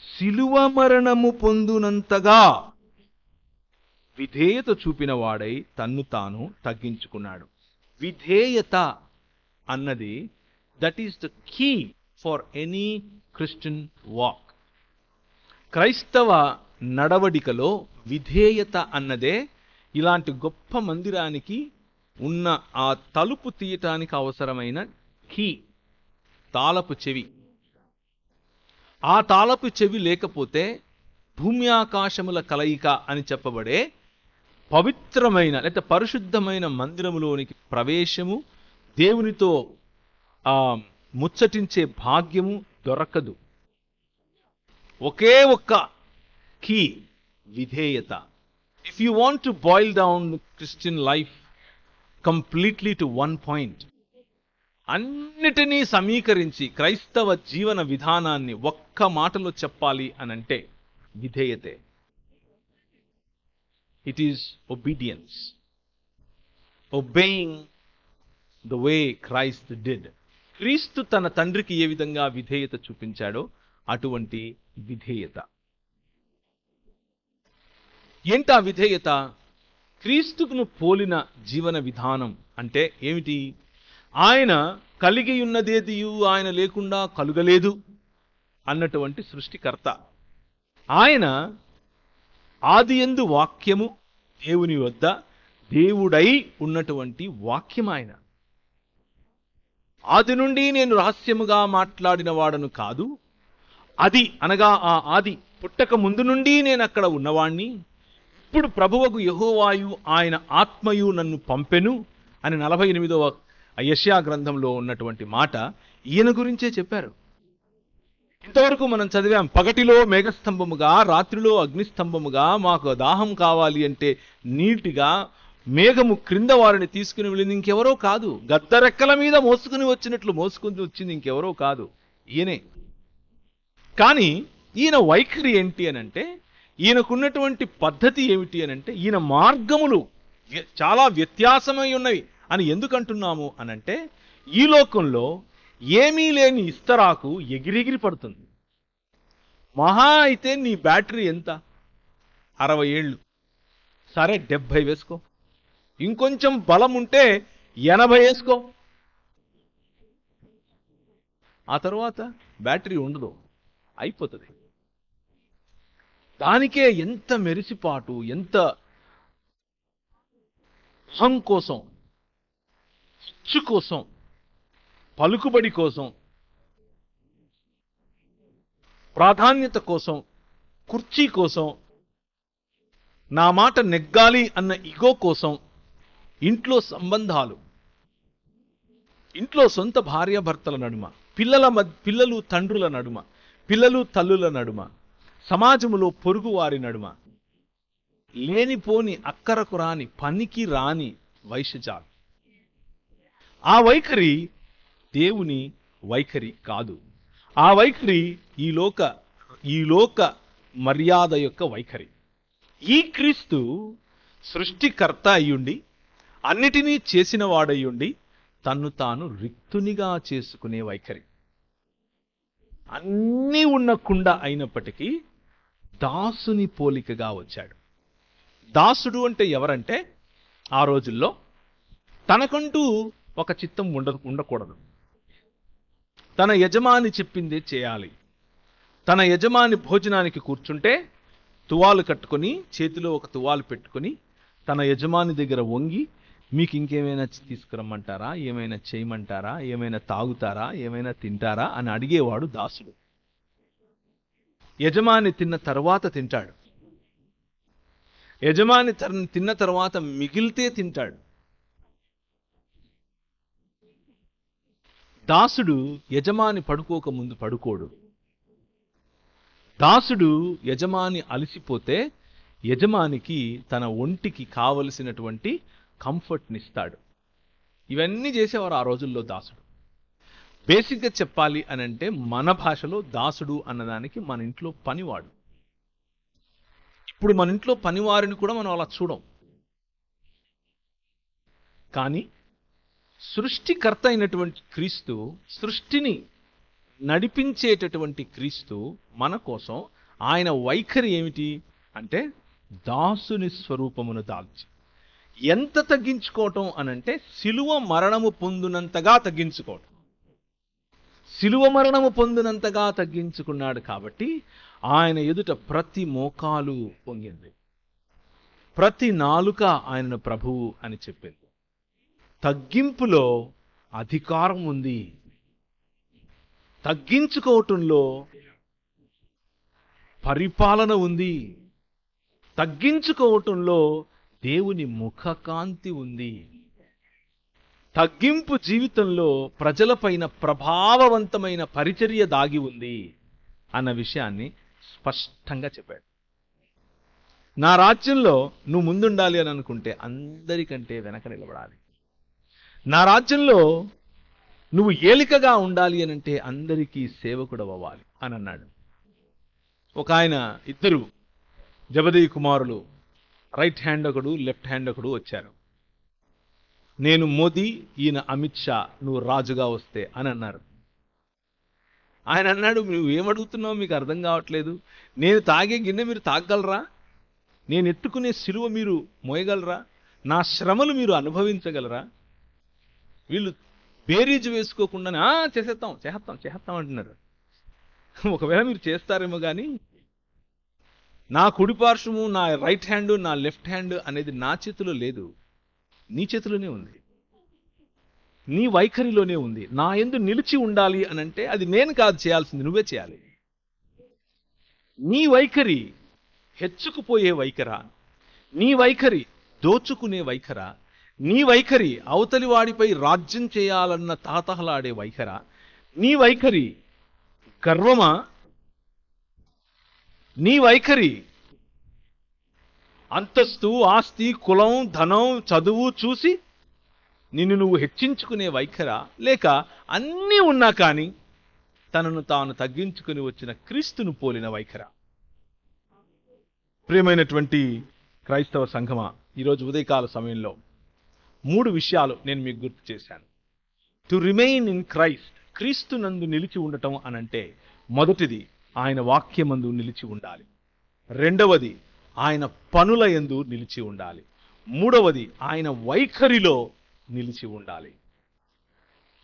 శిలువ మరణము పొందునంతగా విధేయత చూపిన వాడై తన్ను తాను తగ్గించుకున్నాడు. విధేయత అన్నది that is the key for any Christian walk. క్రైస్తవ నడవడికలో విధేయత అన్నదే ఇలాంటి గొప్ప మందిరానికి ఉన్న ఆ తలుపు తీయటానికి అవసరమైన కీ, తాళపు చెవి. ఆ తాళపు చెవి లేకపోతే భూమి ఆకాశముల కలయిక అని చెప్పబడే పవిత్రమైన లేదా పరిశుద్ధమైన మందిరములోనికి ప్రవేశము, దేవునితో ముచ్చటించే భాగ్యము దొరకదు. ఒకే ఒక్క కీ, విధేయత. If you want to boil down Christian life completely to one point, అన్నిటినీ సమీకరించి క్రైస్తవ జీవన విధానాన్ని ఒక్క మాటలో చెప్పాలి అనంటే విధేయతే. It is obedience, obeying the way Christ did. క్రీస్తు తన తండ్రికి ఏ విధంగా విధేయత చూపించాడో అటువంటి విధేయత. ఏంటా విధేయత? క్రీస్తును పోలిన జీవన విధానం అంటే ఏమిటి? ఆయన కలిగి ఉన్నదేదియు ఆయన లేకుండా కలుగలేదు అన్నటువంటి సృష్టికర్త. ఆయన ఆదియందు వాక్యము, దేవుని వద్ద దేవుడై ఉన్నటువంటి వాక్యం. ఆయన ఆది నుండి నేను రహస్యముగా మాట్లాడిన వాడను కాదు, అది అనగా ఆ ఆది పుట్టక ముందు నుండి నేను అక్కడ ఉన్నవాణ్ణి, ఇప్పుడు ప్రభువగు యెహోవాయు ఆయన ఆత్మయు నన్ను పంపెను అని 48వ యెషయా గ్రంథంలో ఉన్నటువంటి మాట ఈయన గురించే చెప్పారు. ఇంతవరకు మనం చదివాం, పగటిలో మేఘస్తంభముగా రాత్రిలో అగ్నిస్తంభముగా, మాకు దాహం కావాలి అంటే నీటిగా మేఘము క్రింద వారిని తీసుకుని వెళ్ళింది ఇంకెవరో కాదు, గద్దరెక్కల మీద మోసుకుని వచ్చినట్లు మోసుకుని వచ్చింది ఇంకెవరో కాదు, ఈయనే. కానీ ఈయన వైఖరి ఏంటి అనంటే, ఈయనకున్నటువంటి పద్ధతి ఏమిటి అనంటే, ఈయన మార్గములు చాలా వ్యత్యాసమై ఉన్నవి అని ఎందుకంటున్నాము అనంటే, ఈ లోకంలో ఏమీ లేని ఇస్తరాకు ఎగిరెగిరి పడుతుంది. మహా అయితే నీ బ్యాటరీ ఎంత? 60 ఏళ్ళు, సరే 70 వేసుకో, ఇంకొంచెం బలం ఉంటే 80 వేసుకో, ఆ తర్వాత బ్యాటరీ ఉండదు, అయిపోతుంది. దానికే ఎంత మెరిసిపాటు, ఎంత అహం కోసం, హచ్చు కోసం, పలుకుబడి కోసం, ప్రాధాన్యత కోసం, కుర్చీ కోసం, నా మాట నెగ్గాలి అన్న ఇగో కోసం, ఇంట్లో సంబంధాలు, ఇంట్లో సొంత భార్యాభర్తల నడుమ, పిల్లలు తండ్రుల నడుమ, పిల్లలు తల్లుల నడుమ, సమాజములో పొరుగు వారి నడుమ లేనిపోని అక్కరకు రాని పనికి రాని వైషజాలు. ఆ వైఖరి దేవుని వైఖరి కాదు. ఆ వైఖరి ఈ లోక మర్యాద యొక్క వైఖరి. ఈ క్రీస్తు సృష్టికర్త అయ్యుండి, అన్నిటినీ చేసిన వాడయ్యుండి, తన్ను తాను రిక్తునిగా చేసుకునే వైఖరి. అన్నీ ఉన్న కుండ అయినప్పటికీ దాసుని పోలికగా వచ్చాడు. దాసుడు అంటే ఎవరంటే, ఆ రోజుల్లో తనకంటూ ఒక చిత్తం ఉండకూడదు. తన యజమాని చెప్పిందే చేయాలి. తన యజమాని భోజనానికి కూర్చుంటే తువాలు కట్టుకొని, చేతిలో ఒక తువాలు పెట్టుకొని, తన యజమాని దగ్గర వంగి, మీకు ఇంకేమైనా తీసుకురమ్మంటారా, ఏమైనా చేయమంటారా, ఏమైనా తాగుతారా, ఏమైనా తింటారా అని అడిగేవాడు దాసుడు. యజమాని తిన్న తర్వాత తింటాడు. యజమాని తిన్న తర్వాత మిగిలితే తింటాడు. దాసుడు యజమాని పడుకోక ముందు పడుకోడు. దాసుడు యజమాని అలసిపోతే యజమానికి తన ఒంటికి కావలసినటువంటి కంఫర్ట్నిస్తాడు. ఇవన్నీ చేసేవారు ఆ రోజుల్లో దాసుడు. బేసిక్గా చెప్పాలి అనంటే, మన భాషలో దాసుడు అన్నదానికి మన ఇంట్లో పనివాడు. ఇప్పుడు మన ఇంట్లో పనివారిని కూడా మనం అలా చూడం. కానీ సృష్టికర్త అయినటువంటి క్రీస్తు, సృష్టిని నడిపించేటటువంటి క్రీస్తు మన కోసం ఆయన వైఖరి ఏమిటి అంటే, దాసుని స్వరూపమును దాల్చి ఎంత తగ్గించుకోవటం అనంటే, శిలువ మరణము పొందినంతగా తగ్గించుకోవటం. శిలువ మరణము పొందినంతగా తగ్గించుకున్నాడు కాబట్టి ఆయన ఎదుట ప్రతి మోకాలు పొంగింది, ప్రతి నాలుక ఆయనను ప్రభువు అని చెప్పింది. తగ్గింపులో అధికారం ఉంది, తగ్గించుకోవటంలో పరిపాలన ఉంది, తగ్గించుకోవటంలో దేవుని ముఖకాంతి ఉంది. తగ్గింపు జీవితంలో ప్రజలపైన ప్రభావవంతమైన పరిచర్య దాగి ఉంది అన్న విషయాన్ని స్పష్టంగా చెప్పాడు. నా రాజ్యంలో నువ్వు ముందుండాలి అని అనుకుంటే అందరికంటే వెనక నిలబడాలి. నా రాజ్యంలో నువ్వు ఏలికగా ఉండాలి అని అంటే అందరికీ సేవకుడు అవ్వాలి అని అన్నాడు. ఒక ఆయన, ఇద్దరు జబదయి కుమారులు, రైట్ హ్యాండ్ ఒకడు, లెఫ్ట్ హ్యాండ్ ఒకడు వచ్చారు. నేను మోదీ, ఈయన అమిత్ షా, నువ్వు రాజుగా వస్తే అని అన్నారు. ఆయన అన్నాడు, నువ్వు ఏమడుగుతున్నావు, మీకు అర్థం కావట్లేదు. నేను తాగే గిన్నె మీరు తాగగలరా? నేను ఎత్తుకునే సిలువ మీరు మోయగలరా? నా శ్రమలు మీరు అనుభవించగలరా? వీళ్ళు బేరీజు వేసుకోకుండానే చేసేస్తాం అంటున్నారు. ఒకవేళ మీరు చేస్తారేమో కానీ నా కుడి పార్శ్వము, నా రైట్ హ్యాండ్, నా లెఫ్ట్ హ్యాండ్ అనేది నా చేతిలో లేదు, నీ చేతిలోనే ఉంది, నీ వైఖరిలోనే ఉంది. నా యందు నిలిచి ఉండాలి అని అంటే అది నేను కాదు చేయాల్సింది, నువ్వే చేయాలి. నీ వైఖరి హెచ్చుకుపోయే వైఖరా? నీ వైఖరి దోచుకునే వైఖరా? నీ వైఖరి అవతలి వాడిపై రాజ్యం చేయాలన్న తాతహలాడే వైఖరా? నీ వైఖరి గర్వమా? నీ వైఖరి అంతస్తు, ఆస్తి, కులం, ధనం, చదువు చూసి నిన్ను నువ్వు హెచ్చించుకునే వైఖరా? లేక అన్నీ ఉన్నా కానీ తనను తాను తగ్గించుకుని వచ్చిన క్రీస్తును పోలిన వైఖరా? ప్రియమైనటువంటి క్రైస్తవ సంఘమా, ఈరోజు ఉదయకాల సమయంలో 3 విషయాలు నేను మీకు గుర్తు చేశాను. టు రిమైన్ ఇన్ క్రైస్ట్, క్రీస్తు నందు నిలిచి ఉండటం అనంటే మొదటిది ఆయన వాక్యమందు నిలిచి ఉండాలి. రెండవది ఆయన పనుల యందు నిలిచి ఉండాలి. మూడవది ఆయన వైఖరిలో నిలిచి ఉండాలి.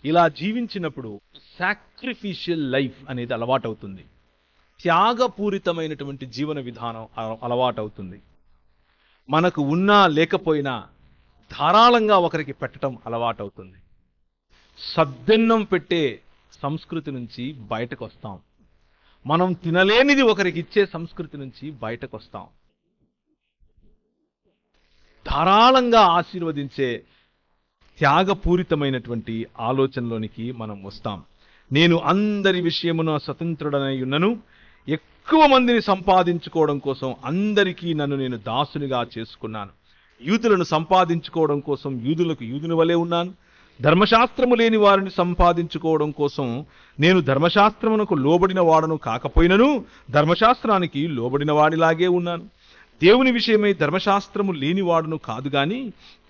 ఇలా జీవించినప్పుడు సాక్రిఫిషియల్ లైఫ్ అనేది అలవాటవుతుంది. త్యాగపూరితమైనటువంటి జీవన విధానం అలవాటవుతుంది. మనకు ఉన్నా లేకపోయినా ధారాళంగా ఒకరికి పెట్టడం అలవాటవుతుంది. సద్దెన్నం పెట్టే సంస్కృతి నుంచి బయటకు వస్తాం. మనం తినలేనిది ఒకరికి ఇచ్చే సంస్కృతి నుంచి బయటకు వస్తాం. ధారాళంగా ఆశీర్వదించే త్యాగపూరితమైనటువంటి ఆలోచనలోనికి మనం వస్తాం. నేను అందరి విషయమున స్వతంత్రుడనై ఉన్నను, ఎక్కువ మందిని సంపాదించుకోవడం కోసం అందరికీ నన్ను నేను దాసునిగా చేసుకున్నాను. యూదులను సంపాదించుకోవడం కోసం యూదులకు యూదుని వలె ఉన్నాను. ధర్మశాస్త్రము లేని వారిని సంపాదించుకోవడం కోసం నేను ధర్మశాస్త్రమునకు లోబడిన వాడను కాకపోయినను ధర్మశాస్త్రానికి లోబడిన వాడిలాగే ఉన్నాను. దేవుని విషయమై ధర్మశాస్త్రము లేనివాడును కాదు గాని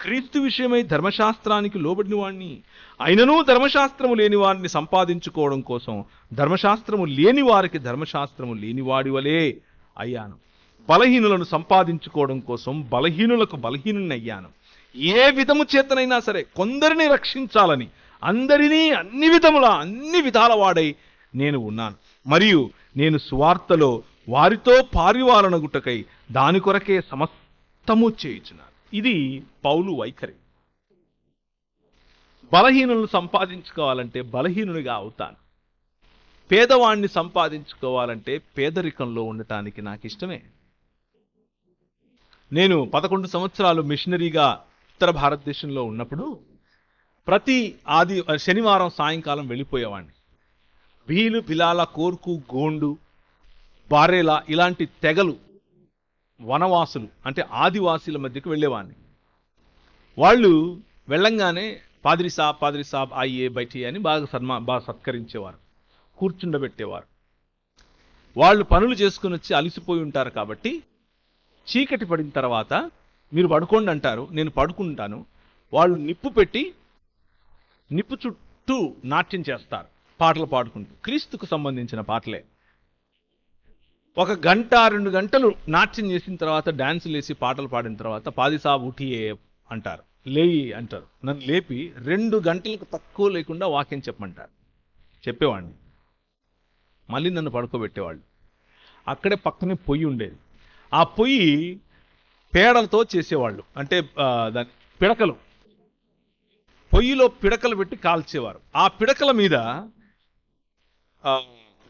క్రీస్తు విషయమై ధర్మశాస్త్రానికి లోబడిన వాడిని. అయినను ధర్మశాస్త్రము లేని వారిని సంపాదించుకోవడం కోసం ధర్మశాస్త్రము లేని వారికి ధర్మశాస్త్రము లేనివాడి వలే అయ్యాను. బలహీనులను సంపాదించుకోవడం కోసం బలహీనులకు బలహీనుని అయ్యాను. ఏ విధము చేతనైనా సరే కొందరిని రక్షించాలని అందరినీ అన్ని విధాల వాడై నేను ఉన్నాను. మరియు నేను సువార్తలో వారితో పారివాలనగుటకై దాని కొరకే సమస్తము చేయుచున్నాను. ఇది పౌలు వైఖరి. బలహీనులను సంపాదించుకోవాలంటే బలహీనునిగా అవుతాను. పేదవాణ్ణి సంపాదించుకోవాలంటే పేదరికంలో ఉండటానికి నాకు ఇష్టమే. నేను 11 సంవత్సరాలు మిషనరీగా ఉత్తర భారతదేశంలో ఉన్నప్పుడు ప్రతి శనివారం సాయంకాలం వెళ్ళిపోయేవాడిని. భీలు, బిలాల, కోర్కు, గోండు, బారేలా ఇలాంటి తెగలు, వనవాసులు అంటే ఆదివాసీల మధ్యకు వెళ్ళేవాడిని. వాళ్ళు వెళ్ళంగానే పాద్రి సాబ్ ఆయ్యే బైఠి అని బాగా సత్కరించేవారు, కూర్చుండబెట్టేవారు. వాళ్ళు పనులు చేసుకుని వచ్చి అలిసిపోయి ఉంటారు కాబట్టి చీకటి పడిన తర్వాత మీరు పడుకోండి అంటారు. నేను పడుకుంటాను. వాళ్ళు నిప్పు పెట్టి నిప్పు చుట్టూ నాట్యం చేస్తారు, పాటలు పాడుకుంటూ, క్రీస్తుకు సంబంధించిన పాటలే. 1 గంట 2 గంటలు నాట్యం చేసిన తర్వాత డాన్సులు వేసి పాటలు పాడిన తర్వాత పాదిసాబ్ ఉఠియే అంటారు, లేయి అంటారు. నన్ను లేపి 2 గంటలకు తక్కువ లేకుండా వాక్యం చెప్పమంటారు. చెప్పేవాడిని. మళ్ళీ నన్ను పడుకోబెట్టేవాళ్ళు. అక్కడే పక్కనే పొయ్యి ఉండేది. ఆ పొయ్యి పేడలతో చేసేవాళ్ళు, అంటే దాని పిడకలు, పొయ్యిలో పిడకలు పెట్టి కాల్చేవారు. ఆ పిడకల మీద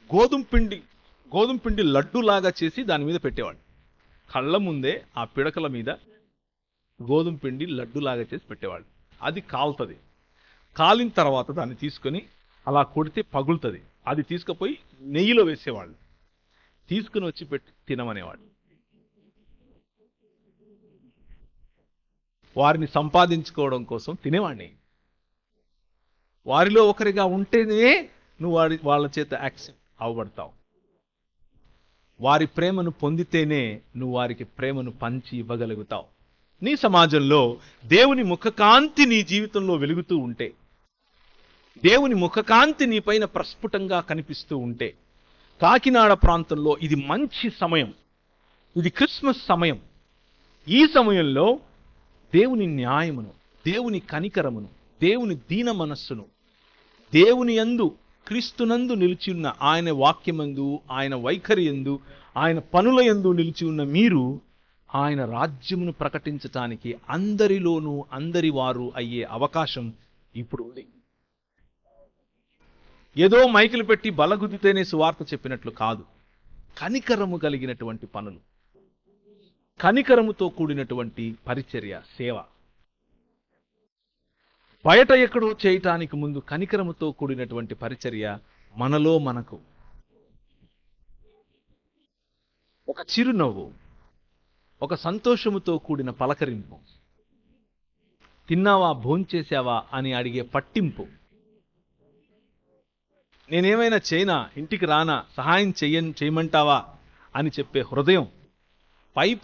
గోధుమ పిండి లడ్డూలాగా చేసి దాని మీద పెట్టేవాళ్ళు. కళ్ళ ముందే ఆ పిడకల మీద గోధుమ పిండి లడ్డూలాగా చేసి పెట్టేవాళ్ళు. అది కాలుతుంది. కాలిన తర్వాత దాన్ని తీసుకొని అలా కొడితే పగులుతుంది. అది తీసుకుపోయి నెయ్యిలో వేసేవాళ్ళు, తీసుకుని వచ్చి పెట్టి తినమనేవాళ్ళు. వారిని సంపాదించుకోవడం కోసం తినేవాడిని. వారిలో ఒకరిగా ఉంటేనే నువ్వు వాళ్ళ చేత యాక్సెప్ట్ అవ్వబడతావు. వారి ప్రేమను పొందితేనే నువ్వు వారికి ప్రేమను పంచి ఇవ్వగలుగుతావు. నీ సమాజంలో దేవుని ముఖకాంతి నీ జీవితంలో వెలుగుతూ ఉంటే, దేవుని ముఖకాంతి నీ పైన ప్రస్ఫుటంగా కనిపిస్తూ ఉంటే, కాకినాడ ప్రాంతంలో ఇది మంచి సమయం, ఇది క్రిస్మస్ సమయం. ఈ సమయంలో దేవుని న్యాయమును, దేవుని కనికరమును, దేవుని దీన మనస్సును, దేవుని యందు క్రీస్తునందు నిలిచి ఉన్న ఆయన వాక్యమందు, ఆయన వైఖరి యందు, ఆయన పనుల యందు నిలిచి ఉన్న మీరు ఆయన రాజ్యమును ప్రకటించటానికి అందరిలోనూ అందరి వారు అయ్యే అవకాశం ఇప్పుడు ఉంది. ఏదో మైకులు పెట్టి బలగుద్దితేనే సువార్త చెప్పినట్లు కాదు. కనికరము కలిగినటువంటి పనులు, కనికరముతో కూడినటువంటి పరిచర్య, సేవ. బయట ఎక్కడో చేయటానికి ముందు కనికరముతో కూడినటువంటి పరిచర్య మనలో మనకు. ఒక చిరునవ్వు, ఒక సంతోషముతో కూడిన పలకరింపు, తిన్నావా భోంచేశావా అని అడిగే పట్టింపు, నేనేమైనా చేయనా, ఇంటికి రానా, సహాయం చేయమంటావా అని చెప్పే హృదయం.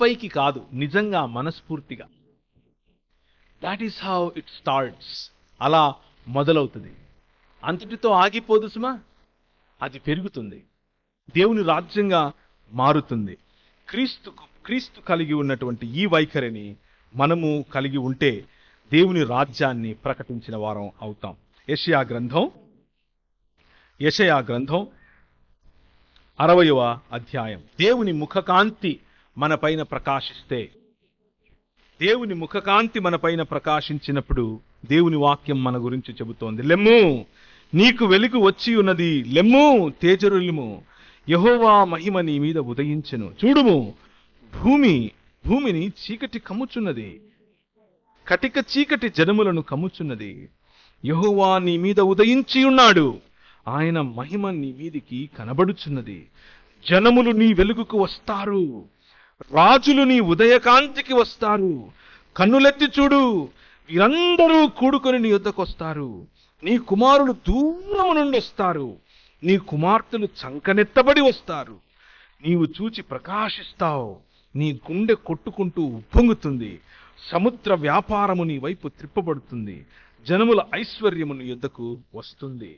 పైకి కాదు, నిజంగా మనస్ఫూర్తిగా. That is how it starts. అలా మొదలవుతుంది. అంతటితో ఆగిపోదు సుమా, అది పెరుగుతుంది, దేవుని రాజ్యంగా మారుతుంది. క్రీస్తు కలిగి ఉన్నటువంటి ఈ వైఖరిని మనము కలిగి ఉంటే దేవుని రాజ్యాన్ని ప్రకటించిన వారం అవుతాం. యెషయా గ్రంథం 60వ అధ్యాయం. దేవుని ముఖకాంతి మన పైన ప్రకాశిస్తే, దేవుని ముఖకాంతి మన పైన ప్రకాశించినప్పుడు దేవుని వాక్యం మన గురించి చెబుతోంది. లెమ్ము, నీకు వెలుగు వచ్చి ఉన్నది, లెమ్ము తేజరులుము, యెహోవా మహిమ నీ మీద ఉదయించెను. చూడుము, భూమిని చీకటి కమ్ముచున్నది, కటిక చీకటి జనములను కమ్ముచున్నది. యెహోవా నీ మీద ఉదయించి ఉన్నాడు, ఆయన మహిమ నీ మీదికి కనబడుచున్నది. జనములు నీ వెలుగుకు వస్తారు, రాజులు నీ ఉదయకాంతికి వస్తారు. కన్నులెత్తి చూడు, వీరందరూ కూడుకొని నీ యొద్దకు వస్తారు. నీ కుమారులు దూరము నుండి వస్తారు, నీ కుమార్తెలు చంకనెత్తబడి వస్తారు. నీవు చూచి ప్రకాశిస్తావు, నీ గుండె కొట్టుకుంటూ ఉప్పొంగుతుంది. సముద్ర వ్యాపారము నీ వైపు త్రిప్పబడుతుంది, జనముల ఐశ్వర్యము నీ యొద్దకు వస్తుంది.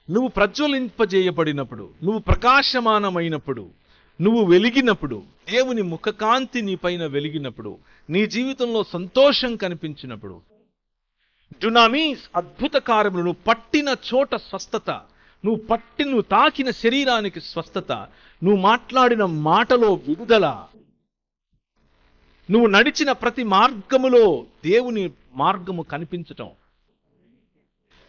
నువ్వు ప్రజ్వలింపజేయబడినప్పుడు, నువ్వు ప్రకాశమానమైనప్పుడు, నువ్వు వెలిగినప్పుడు, దేవుని ముఖకాంతి నీ పైన వెలిగినప్పుడు, నీ జీవితంలో సంతోషం కనిపించినప్పుడు, డునామీస్ అద్భుత కార్యములు, నువ్వు పట్టిన చోట స్వస్థత, నువ్వు తాకిన శరీరానికి స్వస్థత, నువ్వు మాట్లాడిన మాటలో విడుదల, నువ్వు నడిచిన ప్రతి మార్గములో దేవుని మార్గము కనిపించటం,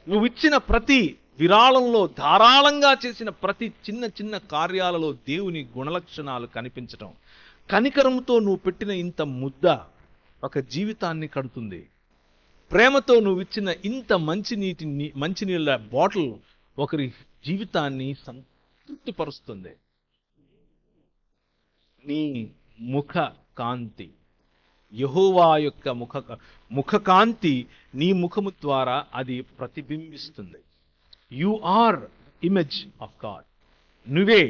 నువ్వు ఇచ్చిన ప్రతి విరాళంలో, ధారాళంగా చేసిన ప్రతి చిన్న చిన్న కార్యాలలో దేవుని గుణలక్షణాలు కనిపించటం. కనికరంతో నువ్వు పెట్టిన ఇంత ముద్ద ఒక జీవితాన్ని కడుతుంది. ప్రేమతో నువ్వు ఇచ్చిన ఇంత మంచినీళ్ళ బాటిల్ ఒకరి జీవితాన్ని సంతృప్తిపరుస్తుంది. నీ ముఖ కాంతి, యెహోవా యొక్క ముఖకాంతి నీ ముఖము ద్వారా అది ప్రతిబింబిస్తుంది. You are image of God. నువ్వే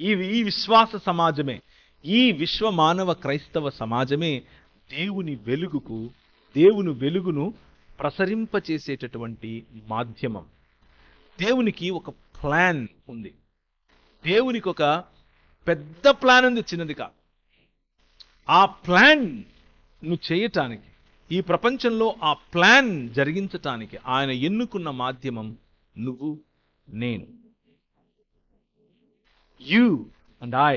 ఈ విశ్వాస సమాజమే, ఈ విశ్వ మానవ క్రైస్తవ సమాజమే దేవుని వెలుగును ప్రసరింపచేసేటటువంటి మాధ్యమం. దేవునికి ఒక ప్లాన్ ఉంది, దేవునికి ఒక పెద్ద ప్లాన్ ఉంది, చిన్నది కాదు. ఆ ప్లాన్ నువ్వు చేయటానికి, ఈ ప్రపంచంలో ఆ ప్లాన్ జరిగించటానికి ఆయన ఎన్నుకున్న మాధ్యమం నువ్వు, నేను. You and I,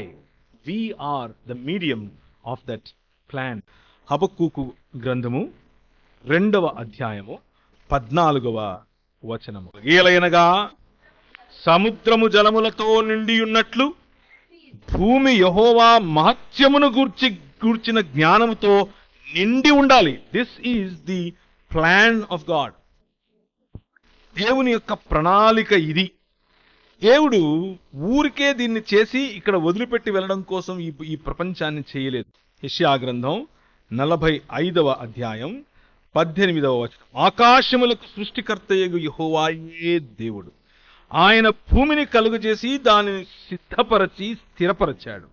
we are the medium of that plan. హబక్కూకు గ్రంథము 2వ అధ్యాయము 14వ వచనము. ఏలయనగా సముద్రము జలములతో నిండి ఉన్నట్లు భూమి యెహోవా మహత్యమును గూర్చిన జ్ఞానముతో నిండి ఉండాలి. This is the plan of God. దేవుని యొక్క ప్రణాళిక ఇది. దేవుడు ఊరికే దీన్ని చేసి ఇక్కడ వదిలిపెట్టి వెళ్ళడం కోసం ఈ ప్రపంచాన్ని చేయలేదు. యెషయా గ్రంథం 45వ అధ్యాయం 18వ వచనం. ఆకాశములకు సృష్టికర్తయగు యెహోవాయే దేవుడు. ఆయన భూమిని కలుగజేసి దానిని సిద్ధపరచి స్థిరపరచాడు.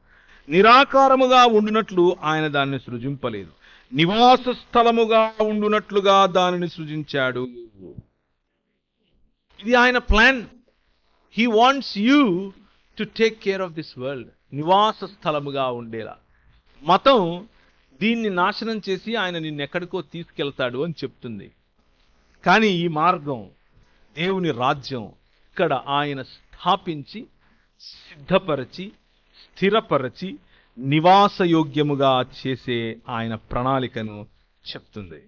నిరాకారముగా ఉండునట్లు ఆయన దాన్ని సృజింపలేదు, నివాస స్థలముగా ఉండునట్లుగా దానిని సృజించాడు. ఇది ఆయన plan. He wants you to take care of this world. నివాస స్థలముగా ఉండేలా. మతం దీన్ని నాశనం చేసి ఆయన నిన్నెక్కడికో తీసుకెళ్తాడు అని చెప్తుంది. కానీ ఈ మార్గం, దేవుని రాజ్యం ఇక్కడ ఆయన స్థాపించి సిద్ధపరచి స్థిరపరచి నివాసయోగ్యముగా చేసే ఆయన ప్రణాళికను చెప్తుంది.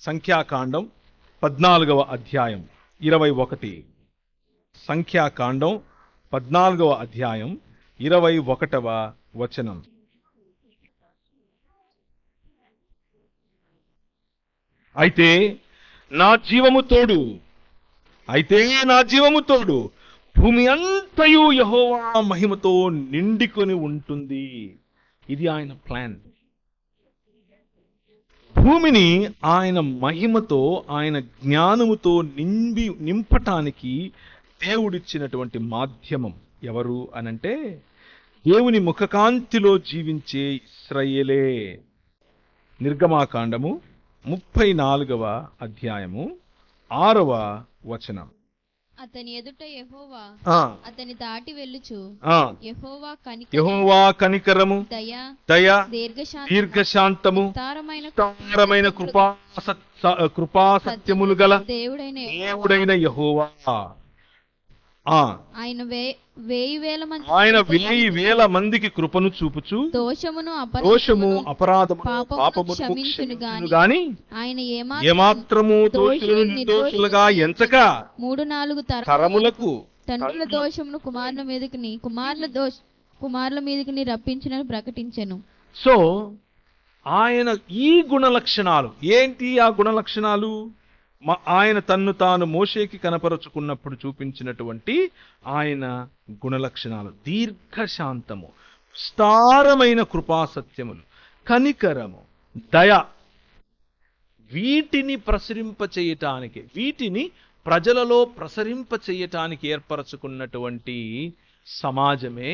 సంఖ్యాకాండం 14వ అధ్యాయం 21. సంఖ్యాకాండం 14వ అధ్యాయం 21వ వచనం. అయితే నా జీవము తోడు భూమి అంతయు యెహోవా మహిమతో నిండుకొని ఉంటుంది. ఇది ఆయన ప్లాన్. భూమిని ఆయన మహిమతో, ఆయన జ్ఞానముతో నింపటానికి దేవుడిచ్చినటువంటి మాధ్యమం ఎవరు అనంటే దేవుని ముఖకాంతిలో జీవించే ఇశ్రాయేలే. నిర్గమాకాండము 34వ అధ్యాయము 6వ వచనం. అతని ఎదుట యెహోవా అతని దాటి వెళ్ళుచు యెహోవా కనికరము, దయ, దీర్ఘశాంతము, విస్తారమైన కృపా సత్యములు గల దేవుడైన యెహోవా. ఆయన 1000 మందికి కృపను చూపుచు దోషము అపరాధము పాపమును క్షమించును గాని ఆయన ఏమాత్రము దోషులను నిర్దోషులుగా ఎంచక 3-4 తరములకు తండ్రుల దోషమును కుమారుల మీదకి రప్పించునని ప్రకటించెను. సో ఆయన ఈ గుణ లక్షణాలు ఏంటి? ఆ గుణ లక్షణాలు ఆయన తన్ను తాను మోషేకి కనపరుచుకున్నప్పుడు చూపించినటువంటి ఆయన గుణలక్షణాలు: దీర్ఘశాంతము, విస్తారమైన కృపాసత్యములు, కనికరము, దయ. వీటిని ప్రజలలో ప్రసరింపచేయటానికి ఏర్పరచుకున్నటువంటి సమాజమే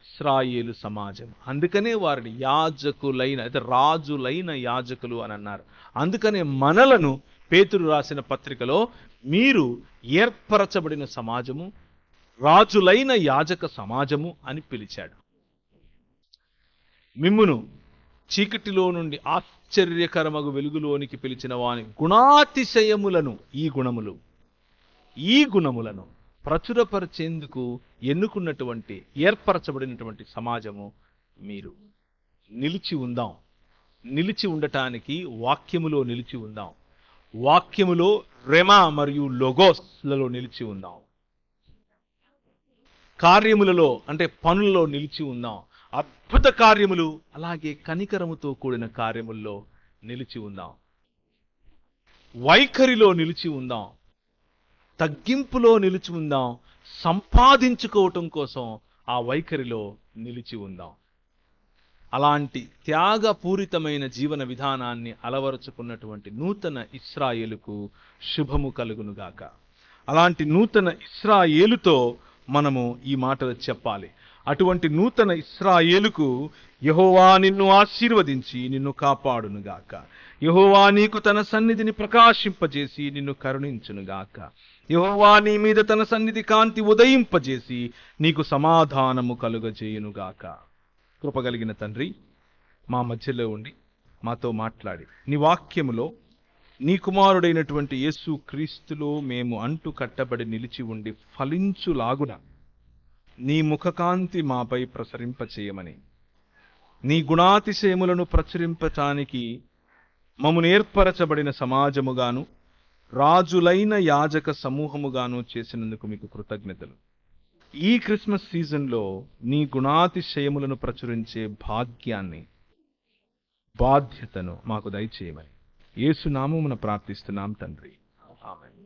ఇశ్రాయేలు సమాజం. అందుకనే వారిని రాజులైన యాజకులు అని అన్నారు. అందుకనే మనలను పేతురు రాసిన పత్రికలో మీరు ఏర్పరచబడిన సమాజము, రాజులైన యాజక సమాజము అని పిలిచాడు. మిమ్మును చీకటిలో నుండి ఆశ్చర్యకరమగు వెలుగులోనికి పిలిచిన వాని గుణాతిశయములను, ఈ గుణములను ప్రచురపరిచేందుకు ఎన్నుకున్నటువంటి ఏర్పరచబడినటువంటి సమాజము మీరు. నిలిచి ఉండటానికి వాక్యములో నిలిచి ఉందాం. వాక్యములో రెమా మరియు లోగోస్లలో నిలిచి ఉందాం. కార్యములలో అంటే పనులలో నిలిచి ఉందాం. అద్భుత కార్యములు, అలాగే కనికరముతో కూడిన కార్యముల్లో నిలిచి ఉందాం. వైఖరిలో నిలిచి ఉందాం. తగ్గింపులో నిలిచి ఉందాం. సంపాదించుకోవటం కోసం ఆ వైఖరిలో నిలిచి ఉందాం. అలాంటి త్యాగపూరితమైన జీవన విధానాన్ని అలవరుచుకున్నటువంటి నూతన ఇశ్రాయేలుకు శుభము కలుగునుగాక. అలాంటి నూతన ఇశ్రాయేలుతో మనము ఈ మాటలు చెప్పాలి. అటువంటి నూతన ఇశ్రాయేలుకు యెహోవా నిన్ను ఆశీర్వదించి నిన్ను కాపాడునుగాక. యెహోవా నీకు తన సన్నిధిని ప్రకాశింపజేసి నిన్ను కరుణించునుగాక. యెహోవా నీ మీద తన సన్నిధి కాంతి ఉదయింపజేసి నీకు సమాధానము కలుగజేయునుగాక. కృపగలిగిన తండ్రి, మా మధ్యలో ఉండి మాతో మాట్లాడి నీ వాక్యములో నీ కుమారుడైనటువంటి యేసు క్రీస్తులో మేము అంటు కట్టబడి నిలిచి ఉండి ఫలించులాగున నీ ముఖకాంతి మాపై ప్రసరింపచేయమని, నీ గుణాతిశయములను ప్రచురింపటానికి మమ్మును ఏర్పరచబడిన సమాజముగాను రాజులైన యాజక సమూహముగాను చేసినందుకు మీకు కృతజ్ఞతలు. ఈ క్రిస్మస్ సీజన్లో నీ గుణాతిశయములను ప్రచురించే భాగ్యాన్ని, బాధ్యతను మాకు దయచేయమని యేసు నామమున ప్రార్థిస్తున్నాం తండ్రి, ఆమేన్.